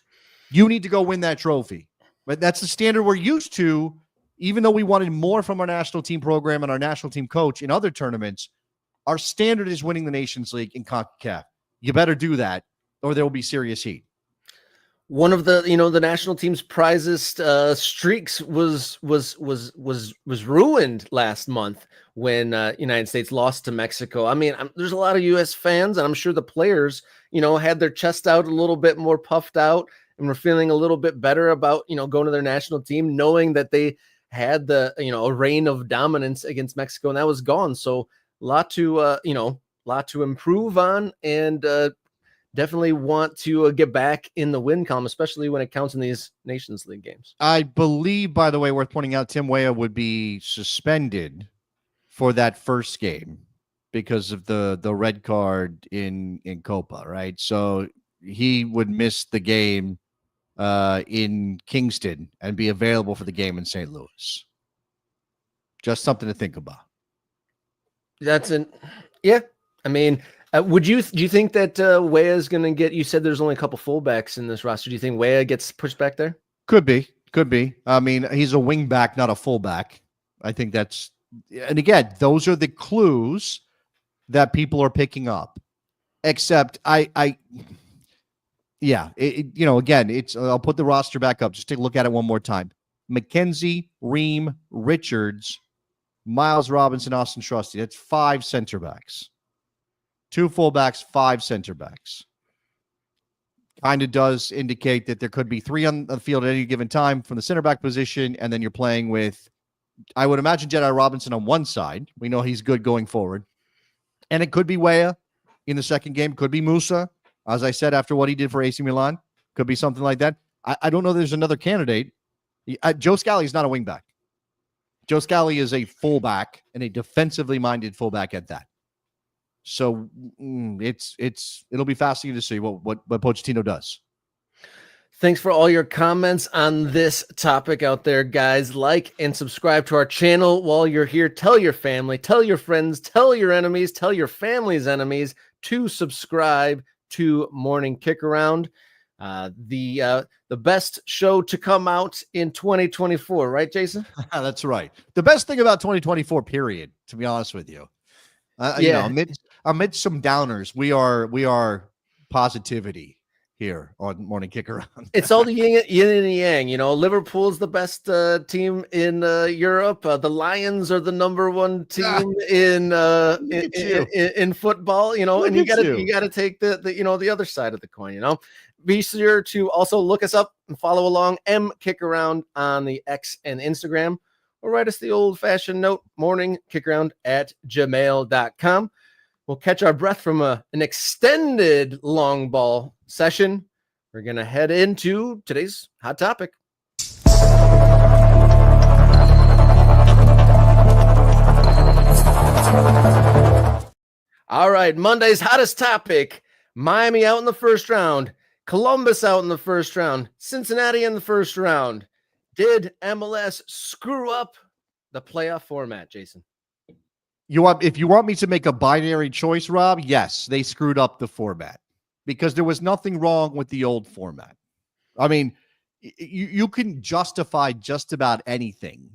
You need to go win that trophy. But that's the standard we're used to even though we wanted more from our national team program and our national team coach in other tournaments, our standard is winning the Nations League in CONCACAF. You better do that, or there will be serious heat. One of the the national team's prizest streaks was ruined last month when United States lost to Mexico. I mean, there's a lot of U.S. fans, and I'm sure the players, had their chest out a little bit more puffed out, and were feeling a little bit better about going to their national team, knowing that they had the a reign of dominance against Mexico, and that was gone. So a lot to improve on, and definitely want to get back in the win column, especially when it counts in these Nations League games. I believe, by the way, worth pointing out, Tim Weah would be suspended for that first game because of the red card in Copa, right? So he would miss the game in Kingston and be available for the game in St. Louis. Just something to think about. Yeah. I mean, do you think that Weah is going to get? You said there's only a couple fullbacks in this roster. Do you think Weah gets pushed back there? Could be. I mean, he's a wing back, not a fullback. I think that's, and again, those are the clues that people are picking up. Except again, I'll put the roster back up. Just take a look at it one more time. McKenzie, Ream, Richards, Miles Robinson, Austin Trusty. That's 5 center backs. 2 fullbacks, 5 center backs. Kind of does indicate that there could be 3 on the field at any given time from the center back position, and then you're playing with, I would imagine, Jedi Robinson on one side. We know he's good going forward. And it could be Weah in the second game. Could be Musa, as I said, after what he did for AC Milan. Could be something like that. I don't know there's another candidate. Joe Scally is not a wingback. Joe Scally is a fullback, and a defensively minded fullback at that. So it'll be fascinating to see what Pochettino does. Thanks for all your comments on this topic out there, guys. Like and subscribe to our channel while you're here. Tell your family, tell your friends, tell your enemies, tell your family's enemies to subscribe to Morning Kickaround, the best show to come out in 2024, right, Jason? That's right. The best thing about 2024, period, to be honest with you. Amidst some downers, we are positivity here on Morning Kickaround. It's all the yin and yang. Liverpool's the best team in Europe. The Lions are the number 1 team in football. And you got to take the other side of the coin. Be sure to also look us up and follow along Kickaround on the X and Instagram, or write us the old-fashioned note, morningkickaround@gmail.com. We'll catch our breath from an extended long ball session. We're going to head into today's hot topic. All right, Monday's hottest topic: Miami out in the first round, Columbus out in the first round, Cincinnati in the first round. Did MLS screw up the playoff format, Jason? If you want me to make a binary choice, Rob, yes, they screwed up the format, because there was nothing wrong with the old format. I mean, you can justify just about anything.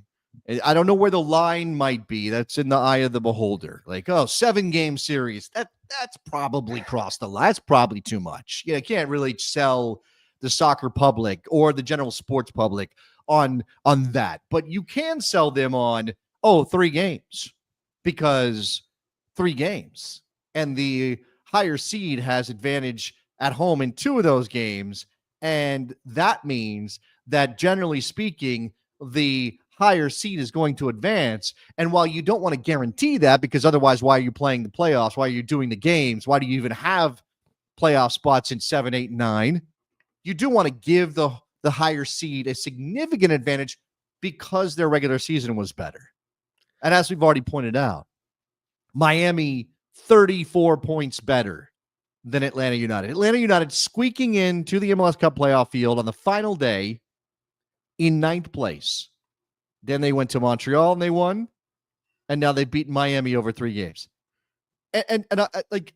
I don't know where the line might be. That's in the eye of the beholder. Like, 7-game series. That's probably crossed the line. That's probably too much. You can't really sell the soccer public or the general sports public on that. But you can sell them on, 3 games. Because 3 games. And the higher seed has advantage at home in 2 of those games. And that means that, generally speaking, the higher seed is going to advance. And while you don't want to guarantee that, because otherwise, why are you playing the playoffs? Why are you doing the games? Why do you even have playoff spots in 7, 8, 9? You do want to give the higher seed a significant advantage because their regular season was better. And as we've already pointed out, Miami 34 points better than Atlanta United. Atlanta United squeaking into the MLS Cup playoff field on the final day in 9th place. Then they went to Montreal and they won. And now they've beaten Miami over 3 games. And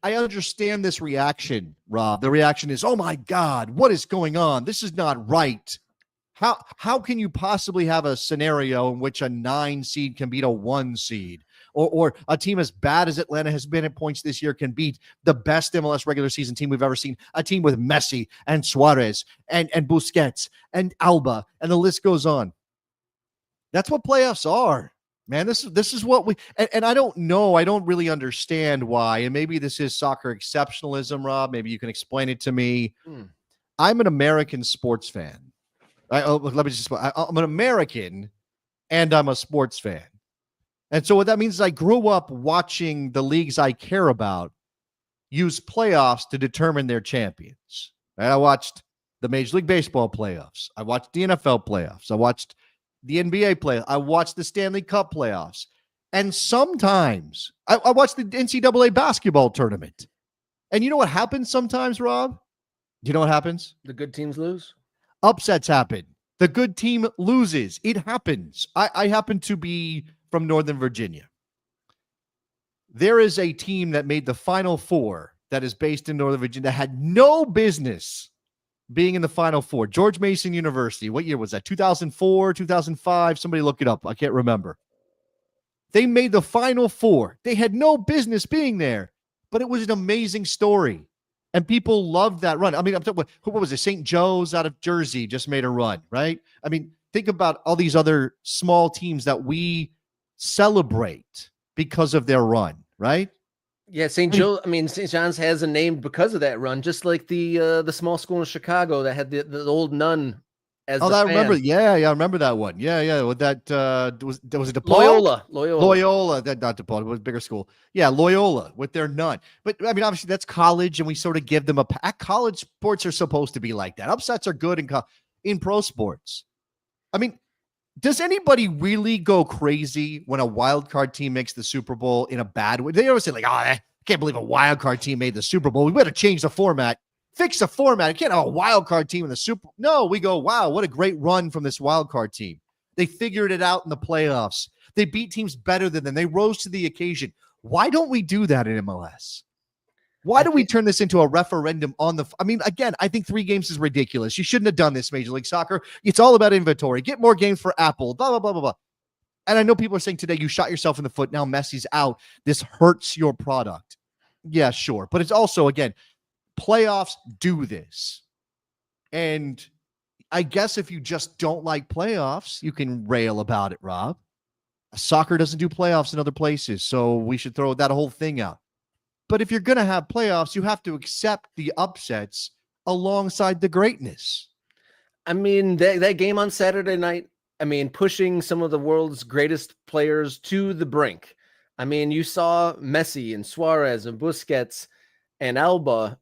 I understand this reaction, Rob. The reaction is, oh my God, what is going on? This is not right. How can you possibly have a scenario in which a 9 seed can beat a 1 seed? Or a team as bad as Atlanta has been at points this year can beat the best MLS regular season team we've ever seen, a team with Messi and Suarez and Busquets and Alba, and the list goes on. That's what playoffs are, man. This is what we and I don't know. I don't really understand why. And maybe this is soccer exceptionalism, Rob. Maybe you can explain it to me. I'm an American sports fan. I'm an American and I'm a sports fan. And so what that means is I grew up watching the leagues I care about use playoffs to determine their champions. Right? I watched the Major League Baseball playoffs. I watched the NFL playoffs. I watched the NBA playoffs. I watched the Stanley Cup playoffs. And sometimes I watched the NCAA basketball tournament. And you know what happens sometimes, Rob? You know what happens? The good teams lose. Upsets happen. The good team loses. It happens. I happen to be from Northern Virginia. There is a team that made the Final Four that is based in Northern Virginia that had no business being in the Final Four. George Mason University. What year was that? 2004, 2005? Somebody look it up. I can't remember. They made the Final Four. They had no business being there, but it was an amazing story. And people loved that run. I mean, I'm talking, what was it? St. Joe's out of Jersey just made a run, right? I mean, think about all these other small teams that we celebrate because of their run, right? Yeah, St. John's has a name because of that run, just like the small school in Chicago that had the old nun as the fan. Remember. Yeah, I remember that one. Yeah. With that was it DePaul? Loyola. That not DePaul. It was a bigger school. Yeah, Loyola with their nun. But I mean, obviously that's college, and we sort of give them college sports are supposed to be like that. Upsets are good in pro sports. I mean, does anybody really go crazy when a wild card team makes the Super Bowl in a bad way? They always say, like, oh, I can't believe a wild card team made the Super Bowl. We better change the format. Fix the format. You can't have a wild card team in the Super Bowl. No, we go, wow, what a great run from this wild card team. They figured it out in the playoffs. They beat teams better than them. They rose to the occasion. Why don't we do that in MLS? Why do we turn this into a referendum on the... I mean, again, I think 3 games is ridiculous. You shouldn't have done this, Major League Soccer. It's all about inventory. Get more games for Apple, blah, blah, blah, blah, blah. And I know people are saying today, you shot yourself in the foot. Now Messi's out. This hurts your product. Yeah, sure. But it's also, again, playoffs do this. And I guess if you just don't like playoffs, you can rail about it, Rob. Soccer doesn't do playoffs in other places, so we should throw that whole thing out. But if you're going to have playoffs, you have to accept the upsets alongside the greatness. I mean, that game on Saturday night, I mean, pushing some of the world's greatest players to the brink. I mean, you saw Messi and Suarez and Busquets and Alba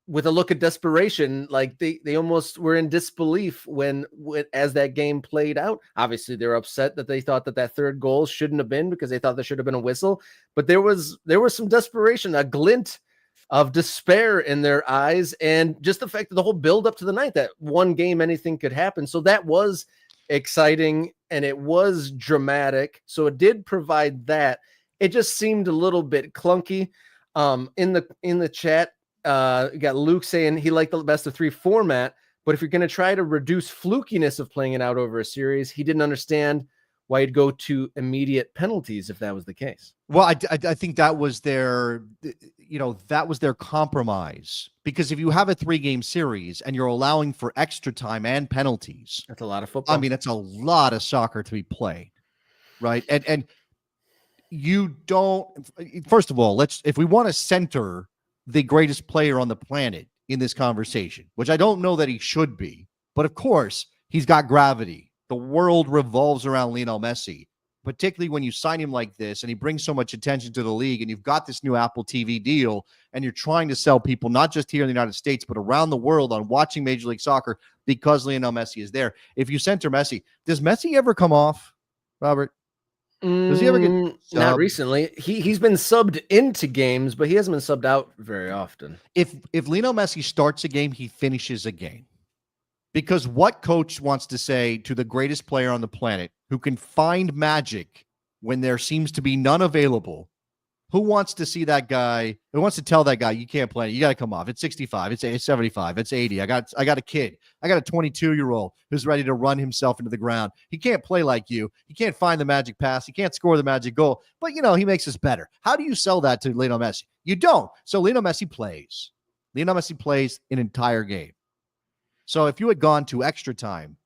with a look of desperation, like they almost were in disbelief when as that game played out. Obviously, they're upset that they thought that third goal shouldn't have been, because they thought there should have been a whistle. But there was some desperation, a glint of despair in their eyes, and just the fact that the whole build up to the night, that one game anything could happen. So that was exciting and it was dramatic. So it did provide that. It just seemed a little bit clunky. In the chat, you got Luke saying he liked the best of 3 format, but if you're going to try to reduce flukiness of playing it out over a series, he didn't understand why you'd go to immediate penalties if that was the case. Well, I think that was their compromise, because if you have a 3-game series and you're allowing for extra time and penalties, that's a lot of football. I mean, it's a lot of soccer to be played, right? And you don't, first of all, if we want to center the greatest player on the planet in this conversation, which I don't know that he should be, but of course he's got gravity. The world revolves around Lionel Messi, particularly when you sign him like this and he brings so much attention to the league, and you've got this new Apple TV deal and you're trying to sell people, not just here in the United States, but around the world, on watching Major League Soccer because Lionel Messi is there. If you center Messi, does Messi ever come off, Robert? Does he ever get subbed? Not recently. He's been subbed into games, but he hasn't been subbed out very often. If Lionel Messi starts a game, he finishes a game. Because what coach wants to say to the greatest player on the planet, who can find magic when there seems to be none available, Who wants to see that guy? Who wants to tell that guy you can't play? You got to come off. It's 65. It's 75. It's 80. I got a kid. I got a 22-year-old who's ready to run himself into the ground. He can't play like you. He can't find the magic pass. He can't score the magic goal. But he makes us better. How do you sell that to Lionel Messi? You don't. So Lionel Messi plays. Lionel Messi plays an entire game. So if you had gone to extra time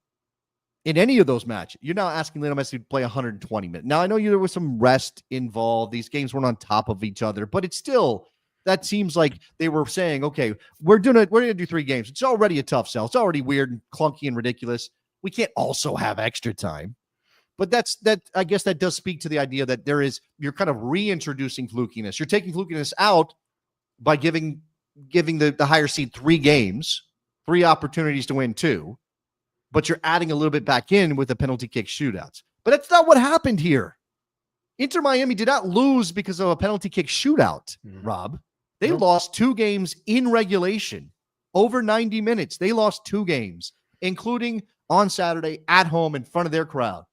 in any of those matches, you're now asking Lionel Messi to play 120 minutes. Now, I know there was some rest involved. These games weren't on top of each other, but it's still, that seems like they were saying, okay, we're going to do 3 games. It's already a tough sell. It's already weird and clunky and ridiculous. We can't also have extra time. But I guess that does speak to the idea that you're kind of reintroducing flukiness. You're taking flukiness out by giving the higher seed 3 games, 3 opportunities to win 2. But you're adding a little bit back in with the penalty kick shootouts. But that's not what happened here. Inter Miami did not lose because of a penalty kick shootout, Rob. They lost 2 games in regulation, over 90 minutes. They lost 2 games, including on Saturday at home in front of their crowd.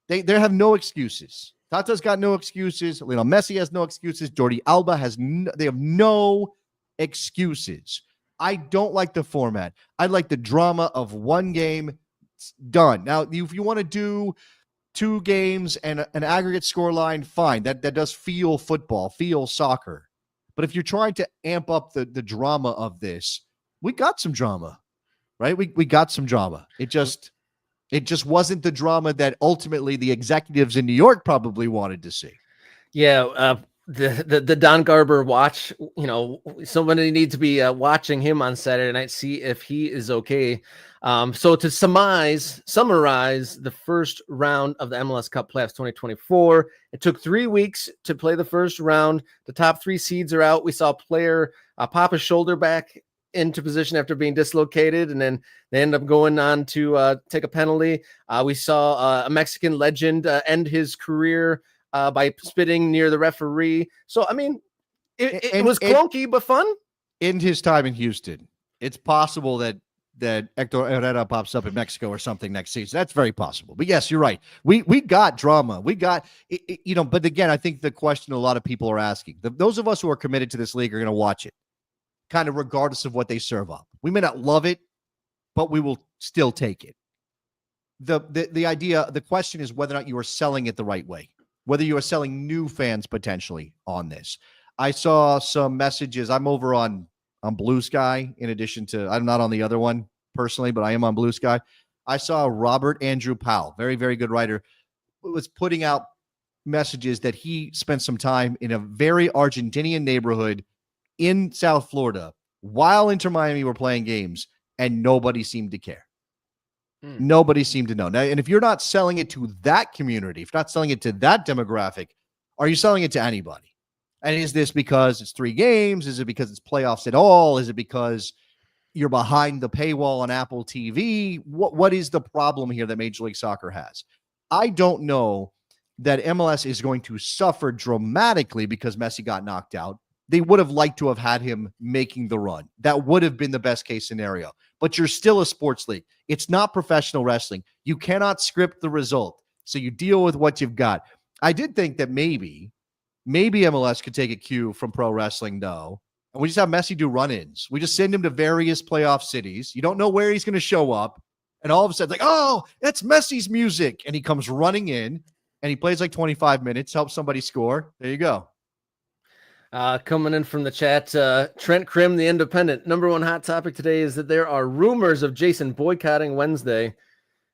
They have no excuses. Tata's got no excuses. Lionel Messi has no excuses. Jordi Alba they have no excuses. I don't like the format. I like the drama of 1 game. It's done. Now, if you want to do 2 games and an aggregate score line, fine. That does feel football, feel soccer. But if you're trying to amp up the drama of this, we got some drama, right? We got some drama. It just wasn't the drama that ultimately the executives in New York probably wanted to see. Yeah, the Don Garber watch, somebody needs to be watching him on Saturday night, see if he is okay. So to summarize the first round of the MLS Cup Playoffs 2024, it took 3 weeks to play the first round. The top 3 seeds are out. We saw a player pop his shoulder back into position after being dislocated, and then they end up going on to take a penalty. We saw a Mexican legend end his career by spitting near the referee. So, I mean, it was clunky, but fun. In his time in Houston, it's possible that Hector Herrera pops up in Mexico or something next season. That's very possible. But yes, you're right. We got drama. We got, but again, I think the question a lot of people are asking, those of us who are committed to this league are going to watch it, kind of regardless of what they serve up. We may not love it, but we will still take it. The question is whether or not you are selling it the right way, whether you are selling new fans potentially on this. I saw some messages. I'm over on Blue Sky, in addition to, I'm not on the other one personally, but I am on Blue Sky. I saw Robert Andrew Powell, very, very good writer, was putting out messages that he spent some time in a very Argentinian neighborhood in South Florida while Inter Miami were playing games, and nobody seemed to care. Nobody seemed to know. Now, and if you're not selling it to that community, if you're not selling it to that demographic, are you selling it to anybody? And is this because it's 3 games? Is it because it's playoffs at all? Is it because you're behind the paywall on Apple TV? What is the problem here that Major League Soccer has? I don't know that MLS is going to suffer dramatically because Messi got knocked out. They would have liked to have had him making the run. That would have been the best case scenario. But you're still a sports league. It's not professional wrestling. You cannot script the result. So you deal with what you've got. I did think that maybe MLS could take a cue from pro wrestling, though. And we just have Messi do run-ins. We just send him to various playoff cities. You don't know where he's going to show up. And all of a sudden, like, oh, that's Messi's music. And he comes running in, and he plays like 25 minutes, helps somebody score. There you go. Coming in from the chat, Trent Krim, the Independent. Number 1 hot topic today is that there are rumors of Jason boycotting Wednesday.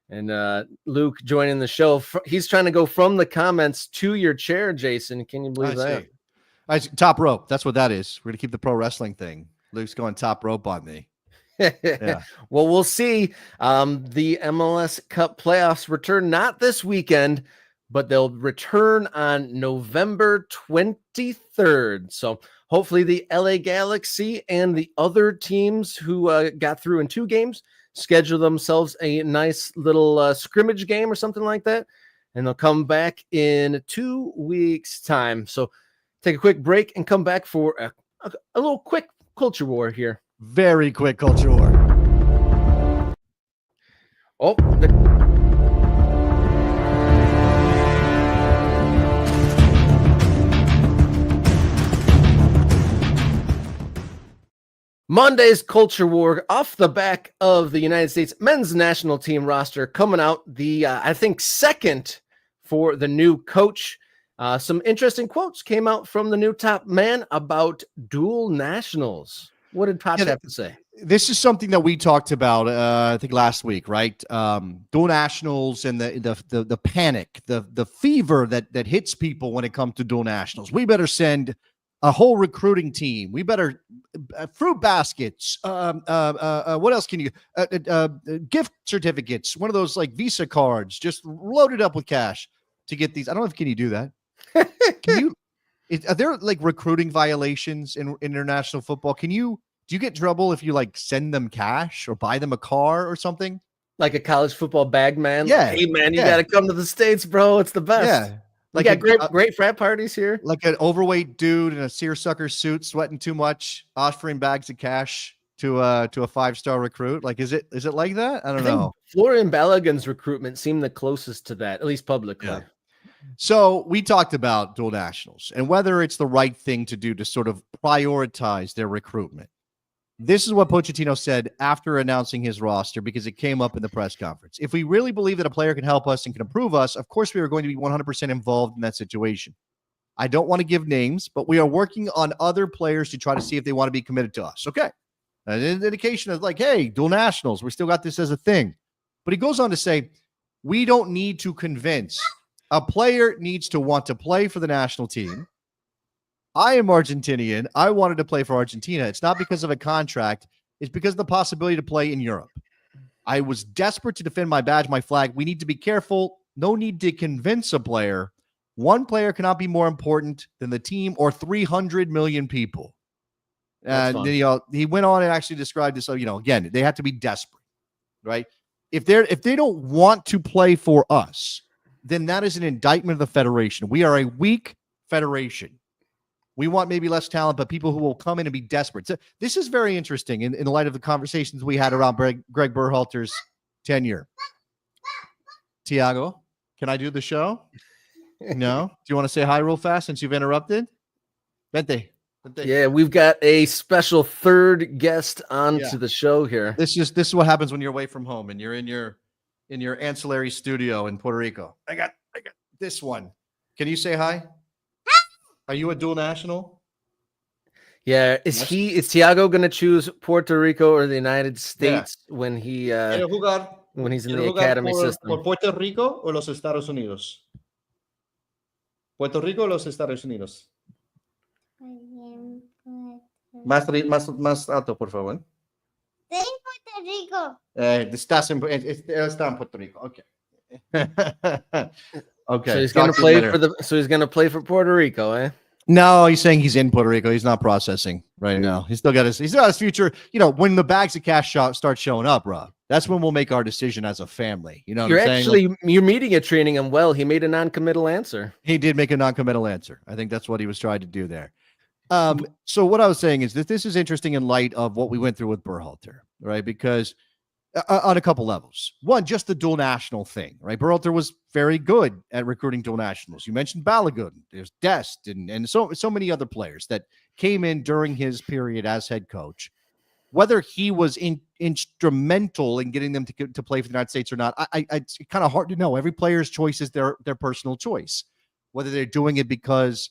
And Luke joining the show. He's trying to go from the comments to your chair, Jason. Can you believe that? Top rope. That's what that is. We're going to keep the pro wrestling thing. Luke's going top rope on me. Yeah. Well, we'll see. The MLS Cup playoffs return not this weekend, but they'll return on November 23rd. So hopefully the LA Galaxy and the other teams who got through in 2 games schedule themselves a nice little scrimmage game or something like that. And they'll come back in 2 weeks' time. So take a quick break and come back for a little quick culture war here. Very quick culture war. Oh, Monday's culture war off the back of the United States men's national team roster coming out. The I think second for the new coach. Some interesting quotes came out from the new top man about dual nationals. What did Poch have to say? This is something that we talked about, I think last week, right? Dual nationals and the panic, the fever that hits people when it comes to dual nationals. We better send a whole recruiting team. We better fruit baskets. What else can you? Gift certificates. One of those like Visa cards, just loaded up with cash to get these. I don't know if can you do that. Can you? Are there like recruiting violations in international football? Do you get in trouble if you like send them cash or buy them a car or something? Like a college football bag man? Yeah. Like, hey, man, you got to come to the States, bro. It's the best. Yeah. Like we got great frat parties here. Like an overweight dude in a seersucker suit, sweating too much, offering bags of cash to a 5-star recruit. Like, is it like that? I don't know. Florian Balogun's recruitment seemed the closest to that, at least publicly. Yeah. So we talked about dual nationals and whether it's the right thing to do to sort of prioritize their recruitment. This is what Pochettino said after announcing his roster, because it came up in the press conference. If we really believe that a player can help us and can improve us, of course we are going to be 100% involved in that situation. I don't want to give names, but we are working on other players to try to see if they want to be committed to us. Okay. An indication of like, hey, dual nationals, we still got this as a thing. But he goes on to say, we don't need to convince. A player needs to want to play for the national team. I am Argentinian. I wanted to play for Argentina. It's not because of a contract. It's because of the possibility to play in Europe. I was desperate to defend my badge, my flag. We need to be careful. No need to convince a player. One player cannot be more important than the team or 300 million people. And he went on and actually described this. So, again, they have to be desperate, right? If they don't want to play for us, then that is an indictment of the federation. We are a weak federation. We want maybe less talent, but people who will come in and be desperate. So this is very interesting in light of the conversations we had around Greg Berhalter's tenure. Tiago, can I do the show? No? Do you want to say hi real fast since you've interrupted? Vente. Yeah, we've got a special third guest onto the show here. This is what happens when you're away from home and you're in your ancillary studio in Puerto Rico. I got this one. Can you say hi? Are you a dual national? Yeah. Is Tiago going to choose Puerto Rico or the United States when he's in the academy system? ¿Por Puerto Rico o los Estados Unidos? Puerto Rico o los Estados Unidos? Más alto, por favor. Estoy en Puerto Rico. Está en Puerto Rico. Okay. Okay. So he's going to play for Puerto Rico, eh? No, he's saying he's in Puerto Rico. He's not processing right now. He's still got his future. When the bags of cash start showing up, Rob, that's when we'll make our decision as a family. You know what I'm saying? You're meeting and treating him well. He made a non-committal answer. He did make a non-committal answer. I think that's what he was trying to do there. So what I was saying is that this is interesting in light of what we went through with Berhalter, right? Because on a couple levels. One, just the dual national thing, right? Berhalter was very good at recruiting dual nationals. You mentioned Balogun, there's Dest, and so many other players that came in during his period as head coach. Whether he was instrumental in getting them to play for the United States or not, it's kind of hard to know. Every player's choice is their personal choice. Whether they're doing it because,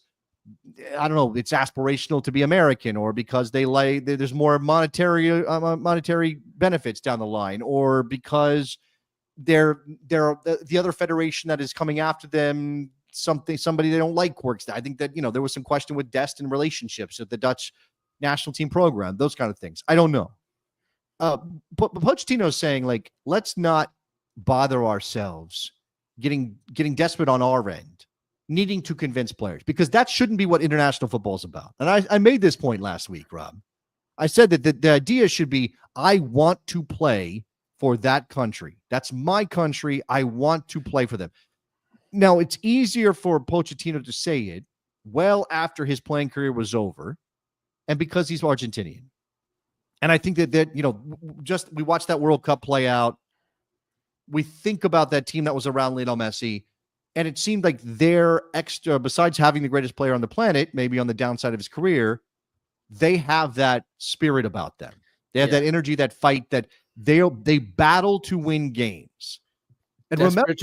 I don't know, it's aspirational to be American, or because there's more monetary benefits down the line, or because they're the other federation that is coming after them, somebody they don't like works there. I think that, there was some question with Dest and relationships at the Dutch national team program, those kind of things. I don't know. But Pochettino is saying, like, let's not bother ourselves getting desperate on our end, needing to convince players, because that shouldn't be what international football is about. And I made this point last week, Rob. I said that the idea should be, I want to play for that country. That's my country. I want to play for them. Now, it's easier for Pochettino to say it well after his playing career was over, and because he's Argentinian. And I think that just we watched that World Cup play out. We think about that team that was around Lionel Messi, and it seemed like their extra, besides having the greatest player on the planet, maybe on the downside of his career, they have that spirit about them. They have that energy, that fight, that they battle to win games. And Desperate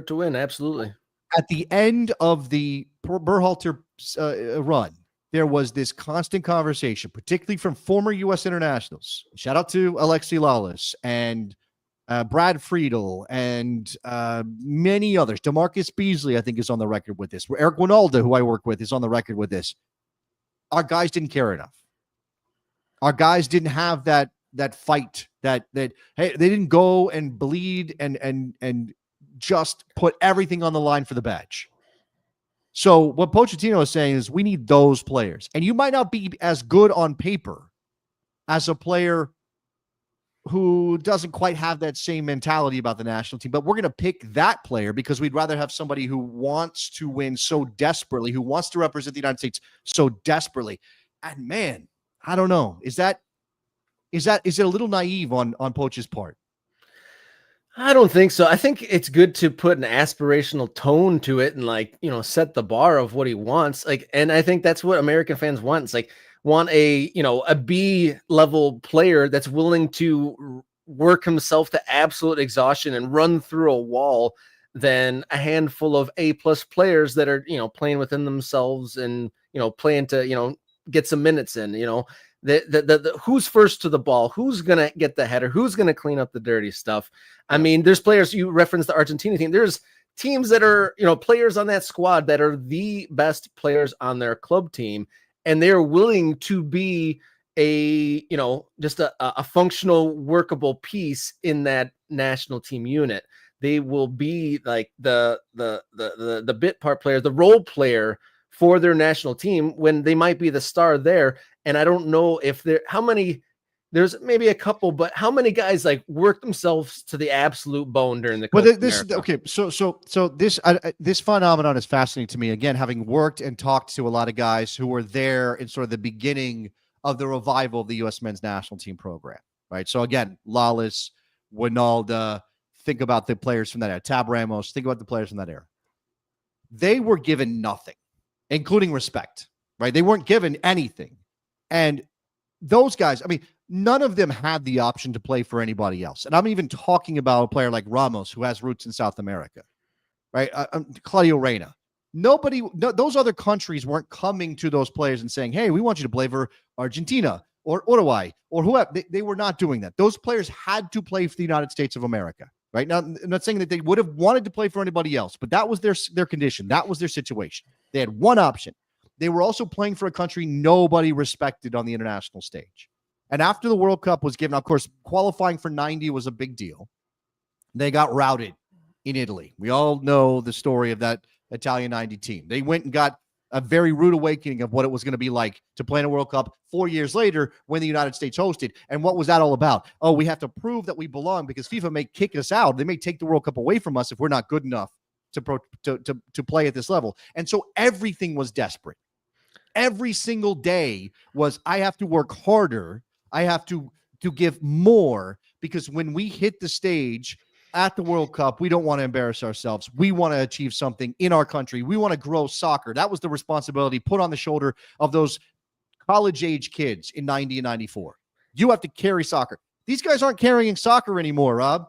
to win. Absolutely. At the end of the Berhalter run, there was this constant conversation, particularly from former U.S. internationals. Shout out to Alexi Lalas and Brad Friedel and many others. DeMarcus Beasley, I think, is on the record with this. Eric Winalda, who I work with, is on the record with this. Our guys didn't care enough. Our guys didn't have that fight, that hey, they didn't go and bleed and just put everything on the line for the badge. So what Pochettino is saying is we need those players. And you might not be as good on paper as a player who doesn't quite have that same mentality about the national team, but we're going to pick that player because we'd rather have somebody who wants to win so desperately, who wants to represent the United States so desperately. And man, I don't know. Is it a little naive on Poch's part? I don't think so. I think it's good to put an aspirational tone to it and set the bar of what he wants. And I think that's what American fans want. It's want a B level player that's willing to work himself to absolute exhaustion and run through a wall than a handful of A+ players that are, playing within themselves and, playing to, get some minutes in, the who's first to the ball, who's going to get the header, who's going to clean up the dirty stuff. I mean, there's players, you referenced the Argentina team. There's teams that are, players on that squad that are the best players on their club team. And they're willing to be just a functional, workable piece in that national team unit. They will be like the bit part player, the role player for their national team when they might be the star there. And I don't know if there's maybe a couple, but how many guys work themselves to the absolute bone during the Copa America? Okay. So this phenomenon is fascinating to me. Again, having worked and talked to a lot of guys who were there in sort of the beginning of the revival of the U.S. men's national team program, right? So again, Lalas, Winalda, think about the players from that era. Tab Ramos, think about the players from that era. They were given nothing, including respect, right? They weren't given anything. And those guys, I mean, none of them had the option to play for anybody else. And I'm even talking about a player like Ramos, who has roots in South America, right? Claudio Reyna. Those other countries weren't coming to those players and saying, hey, we want you to play for Argentina or Uruguay or whoever. They were not doing that. Those players had to play for the United States of America, right? Now, I'm not saying that they would have wanted to play for anybody else, but that was their condition. That was their situation. They had one option. They were also playing for a country nobody respected on the international stage. And after the World Cup was given, of course, qualifying for 90 was a big deal. They got routed in Italy. We all know the story of that Italian 90 team. They went and got a very rude awakening of what it was going to be like to play in a World Cup 4 years later when the United States hosted. And what was that all about? Oh, we have to prove that we belong because FIFA may kick us out. They may take the World Cup away from us if we're not good enough to play at this level. And so everything was desperate. Every single day was, I have to work harder. I have to give more because when we hit the stage at the World Cup, we don't want to embarrass ourselves. We want to achieve something in our country. We want to grow soccer. That was the responsibility put on the shoulder of those college-age kids in 90 and 94. You have to carry soccer. These guys aren't carrying soccer anymore, Rob.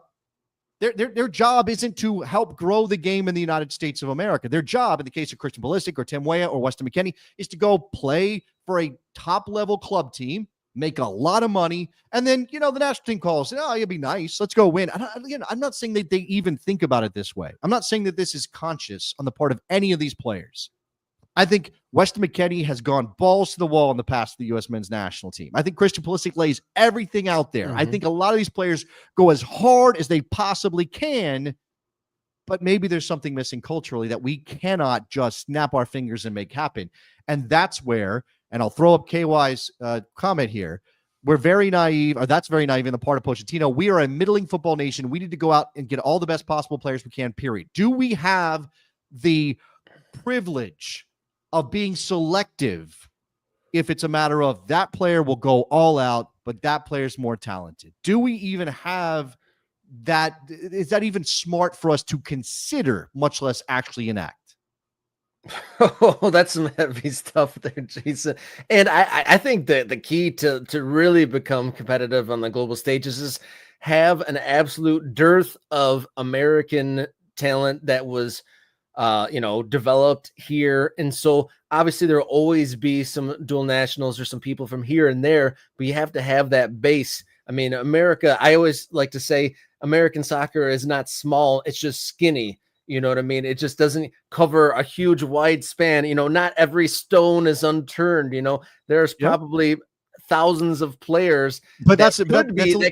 Their job isn't to help grow the game in the United States of America. Their job, in the case of Christian Pulisic or Tim Weah or Weston McKennie, is to go play for a top-level club team, make a lot of money, and then, the national team calls, oh, it'd be nice. Let's go win. I'm not saying that they even think about it this way. I'm not saying that this is conscious on the part of any of these players. I think Weston McKennie has gone balls to the wall in the past of the U.S. men's national team. I think Christian Pulisic lays everything out there. I think a lot of these players go as hard as they possibly can, but maybe there's something missing culturally that we cannot just snap our fingers and make happen. And that's where, and I'll throw up KY's comment here, we're very naive, or that's very naive in the part of Pochettino. We are a middling football nation. We need to go out and get all the best possible players we can, period. Do we have the privilege of being selective if it's a matter of that player will go all out, but that player's more talented? Do we even have that? Is that even smart for us to consider, much less actually enact? Oh, that's some heavy stuff there, Jason. And I think that the key to really become competitive on the global stages is have an absolute dearth of American talent that was developed here. And so obviously there'll always be some dual nationals or some people from here and there, but you have to have that base. I mean, America, I always like to say American soccer is not small, it's just skinny. You know what I mean? It just doesn't cover a huge wide span. Not every stone is unturned. There's Yep. probably thousands of players But that that's could be there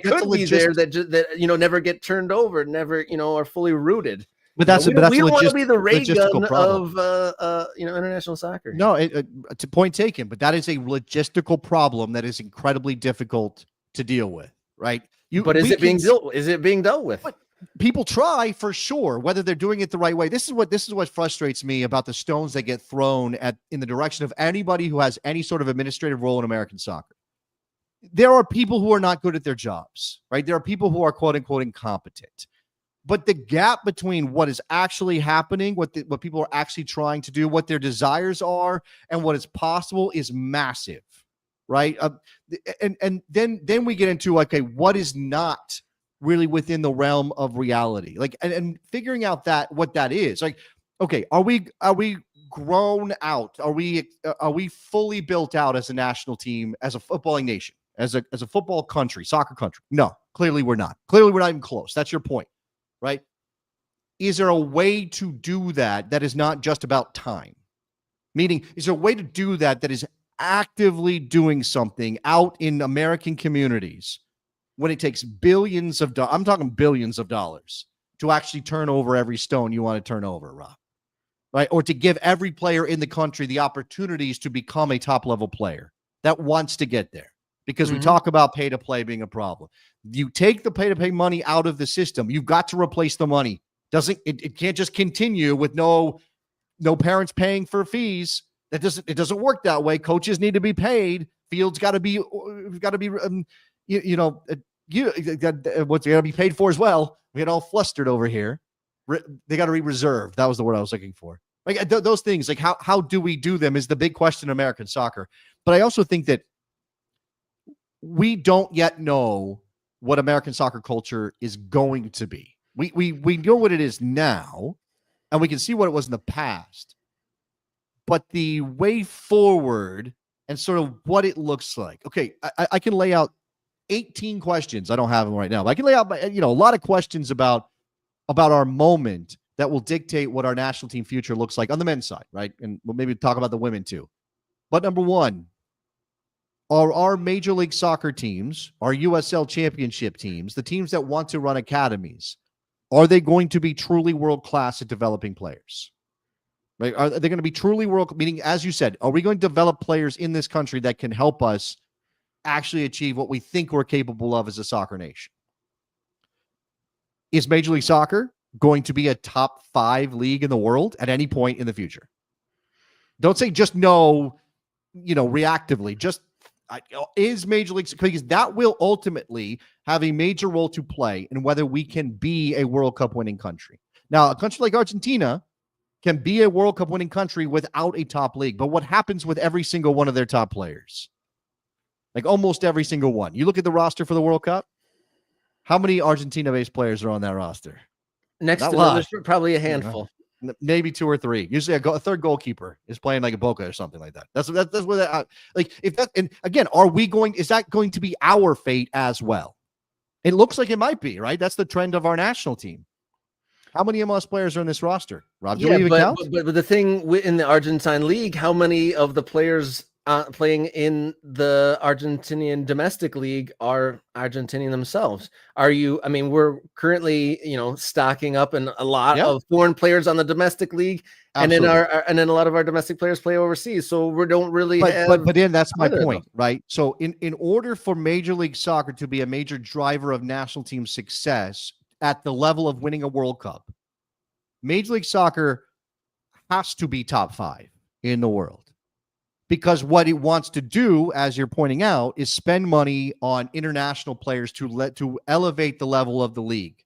logistic. that never get turned over, never are fully rooted. But that's we but that's don't a want to be the ray logistical gun problem. of international soccer. No, it's a point taken, but that is a logistical problem that is incredibly difficult to deal with, right? But is it being dealt with? But people try for sure, whether they're doing it the right way. This is what frustrates me about the stones that get thrown in the direction of anybody who has any sort of administrative role in American soccer. There are people who are not good at their jobs, right? There are people who are quote unquote incompetent. But the gap between what is actually happening, what people are actually trying to do, what their desires are, and what is possible is massive, right? And then we get into, okay, what is not really within the realm of reality, like, and figuring out what that is. Like, okay, are we grown out? Are we fully built out as a national team, as a footballing nation, as a football country, soccer country? No, clearly we're not. Clearly we're not even close. That's your point. Right? Is there a way to do that is not just about time? Meaning, is there a way to do that is actively doing something out in American communities when it takes billions of dollars? I'm talking billions of dollars to actually turn over every stone you want to turn over, Rob. Right? Or to give every player in the country the opportunities to become a top-level player that wants to get there. Because we talk about pay to play being a problem. You take the pay to play money out of the system, you've got to replace the money. It can't just continue with no parents paying for fees. It doesn't work that way. Coaches need to be paid. Fields got to be what's got to be paid for as well. We get all flustered over here. They got to be reserved. That was the word I was looking for. Like those things, like how do we do them is the big question in American soccer. But I also think that we don't yet know what American soccer culture is going to be. We know what it is now, and we can see what it was in the past. But the way forward and sort of what it looks like. Okay, I can lay out 18 questions. I don't have them right now, but I can lay out a lot of questions about our moment that will dictate what our national team future looks like on the men's side, right? And we'll maybe talk about the women too. But number one, are our Major League Soccer teams, our USL Championship teams, the teams that want to run academies, are they going to be truly world-class at developing players? Right? Are they going to be truly world, meaning, as you said, are we going to develop players in this country that can help us actually achieve what we think we're capable of as a soccer nation? Is Major League Soccer going to be a top 5 league in the world at any point in the future? Don't say just no, reactively, just is Major League, because that will ultimately have a major role to play in whether we can be a World Cup winning country. Now, a country like Argentina can be a World Cup winning country without a top league. But what happens with every single one of their top players? Like almost every single one. You look at the roster for the World Cup. How many Argentina-based players are on that roster? Next to them, there's probably a handful. Maybe 2 or 3. Usually a third goalkeeper is playing like a Boca or something like that. That's where that, like, if that, and again, is that going to be our fate as well? It looks like it might be, right? That's the trend of our national team. How many MLS players are in this roster, Rob? Do we even count? But the thing in the Argentine league, how many of the players playing in the Argentinian domestic league are Argentinian themselves? We're currently, stocking up and a lot of foreign players on the domestic league. Absolutely. And then a lot of our domestic players play overseas. So we don't really but then that's my point, right? So in order for Major League Soccer to be a major driver of national team success at the level of winning a World Cup, Major League Soccer has to be top 5 in the world. Because what it wants to do, as you're pointing out, is spend money on international players to elevate the level of the league.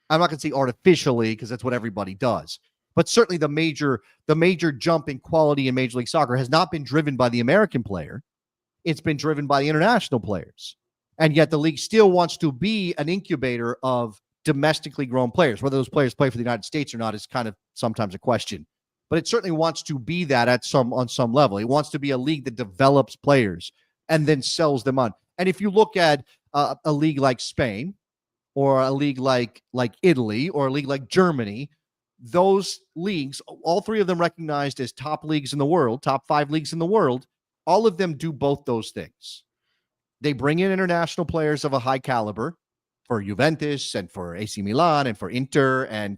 I'm not going to say artificially, because that's what everybody does. But certainly the major jump in quality in Major League Soccer has not been driven by the American player. It's been driven by the international players. And yet the league still wants to be an incubator of domestically grown players. Whether those players play for the United States or not is kind of sometimes a question. But it certainly wants to be that on some level. It wants to be a league that develops players and then sells them on. And if you look at a league like Spain or a league like Italy or a league like Germany, those leagues, all three of them recognized as top leagues in the world, top 5 leagues in the world, all of them do both those things. They bring in international players of a high caliber for Juventus and for AC Milan and for Inter and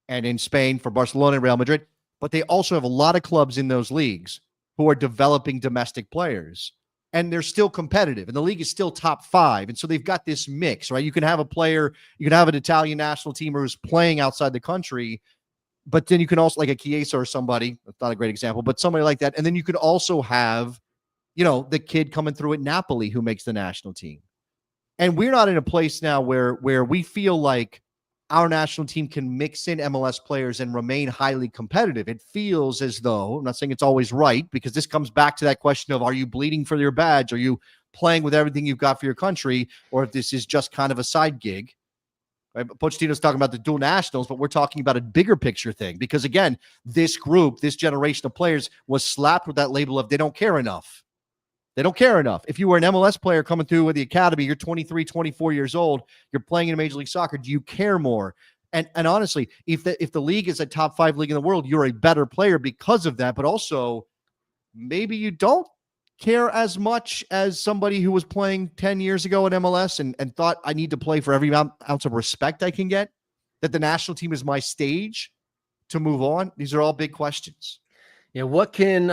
in Spain for Barcelona and Real Madrid. But they also have a lot of clubs in those leagues who are developing domestic players. And they're still competitive. And the league is still top 5. And so they've got this mix, right? You can have a player, you can have an Italian national team who's playing outside the country, but then you can also, like a Chiesa or somebody, that's not a great example, but somebody like that. And then you could also have, the kid coming through at Napoli who makes the national team. And we're not in a place now where we feel like our national team can mix in MLS players and remain highly competitive. It feels as though, I'm not saying it's always right, because this comes back to that question of, are you bleeding for your badge? Are you playing with everything you've got for your country? Or if this is just kind of a side gig, right? Pochettino's talking about the dual nationals, but we're talking about a bigger picture thing. Because again, this group, this generation of players was slapped with that label of they don't care enough. They don't care enough. If you were an MLS player coming through with the academy, you're 23, 24 years old, you're playing in Major League Soccer, do you care more? And honestly, if the league is a top 5 league in the world, you're a better player because of that. But also, maybe you don't care as much as somebody who was playing 10 years ago in MLS and thought, I need to play for every ounce of respect I can get, that the national team is my stage to move on. These are all big questions. Yeah, what can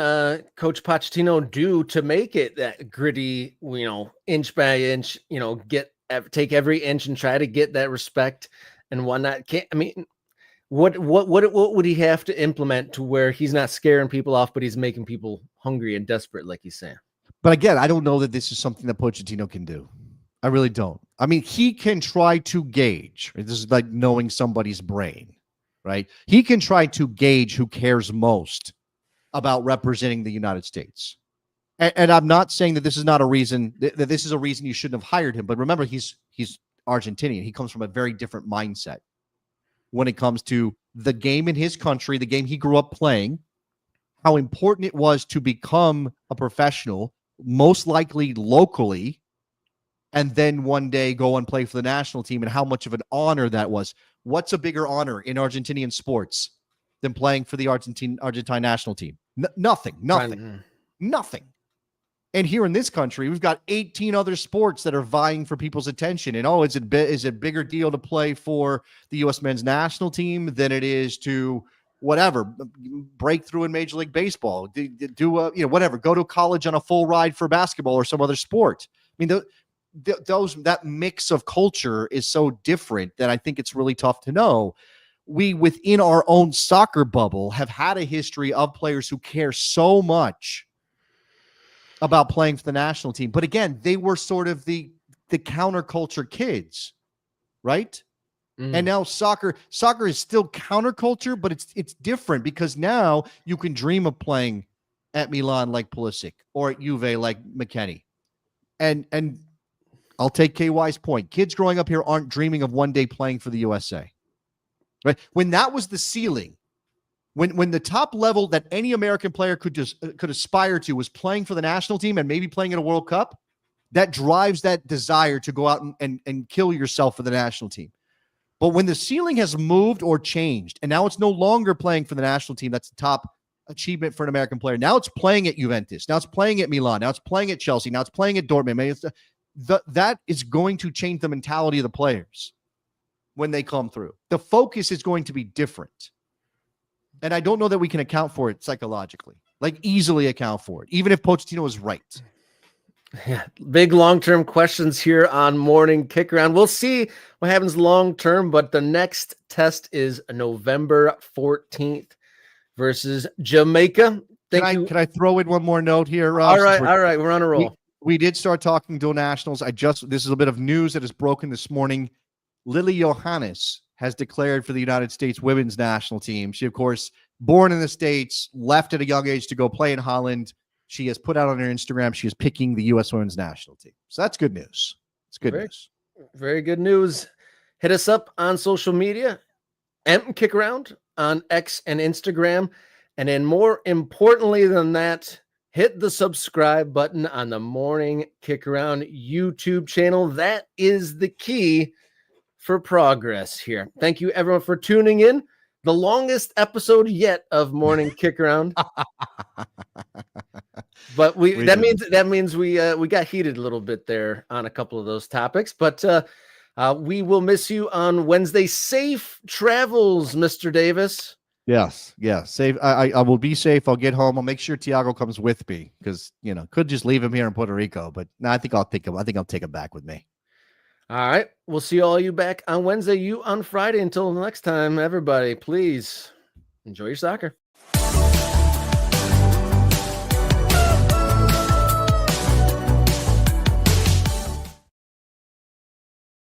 Coach Pochettino do to make it that gritty, inch by inch, take every inch and try to get that respect and whatnot? What would he have to implement to where he's not scaring people off, but he's making people hungry and desperate, like he's saying? But again, I don't know that this is something that Pochettino can do. I really don't. I mean, he can try to gauge. Right? This is like knowing somebody's brain, right? He can try to gauge who cares most about representing the United States. And I'm not saying that this is not a reason, that this is a reason you shouldn't have hired him. But remember, he's Argentinian. He comes from a very different mindset when it comes to the game in his country, the game he grew up playing, how important it was to become a professional, most likely locally, and then one day go and play for the national team, and how much of an honor that was. What's a bigger honor in Argentinian sports than playing for the Argentine national team? Nothing. And here in this country, we've got 18 other sports that are vying for people's attention. And is it a bigger deal to play for the U.S. men's national team than it is to whatever break through in Major League Baseball, do whatever, go to college on a full ride for basketball or some other sport? I mean, that mix of culture is so different that I think it's really tough to know. We, within our own soccer bubble, have had a history of players who care so much about playing for the national team. But again, they were sort of the counterculture kids, right? And now soccer is still counterculture, but it's different because now you can dream of playing at Milan like Pulisic or at Juve like McKennie. And I'll take KY's point. Kids growing up here aren't dreaming of one day playing for the USA. Right? When that was the ceiling, when the top level that any American player could aspire to was playing for the national team and maybe playing in a World Cup, that drives that desire to go out and kill yourself for the national team. But when the ceiling has moved or changed, and now it's no longer playing for the national team, that's the top achievement for an American player. Now it's playing at Juventus. Now it's playing at Milan. Now it's playing at Chelsea. Now it's playing at Dortmund. That is going to change the mentality of the players when they come through. The focus is going to be different. And I don't know that we can account for it psychologically, like easily account for it, even if Pochettino is right. Yeah, big long-term questions here on Morning Kickaround. We'll see what happens long-term, but the next test is November 14th versus Jamaica. Can I throw in one more note here, Rob? All right. We're on a roll. We did start talking dual nationals. This is a bit of news that has broken this morning. Lily Johannes has declared for the United States women's national team. She, of course, born in the States, left at a young age to go play in Holland. She has put out on her Instagram she is picking the U.S. women's national team. So that's good news. It's good news. Very good news. Hit us up on social media, Kickaround on X and Instagram. And then more importantly than that, hit the subscribe button on the Morning Kickaround YouTube channel. That is the key for progress here. Thank you everyone for tuning in. The longest episode yet of Morning Kickaround. But that means we got heated a little bit there on a couple of those topics. But we will miss you on Wednesday. Safe travels, Mr. Davis. Yes. Safe. I will be safe. I'll get home. I'll make sure Tiago comes with me because could just leave him here in Puerto Rico. But no, I think I'll take him back with me. All right. We'll see all you back on Wednesday, you on Friday. Until next time, everybody, please enjoy your soccer.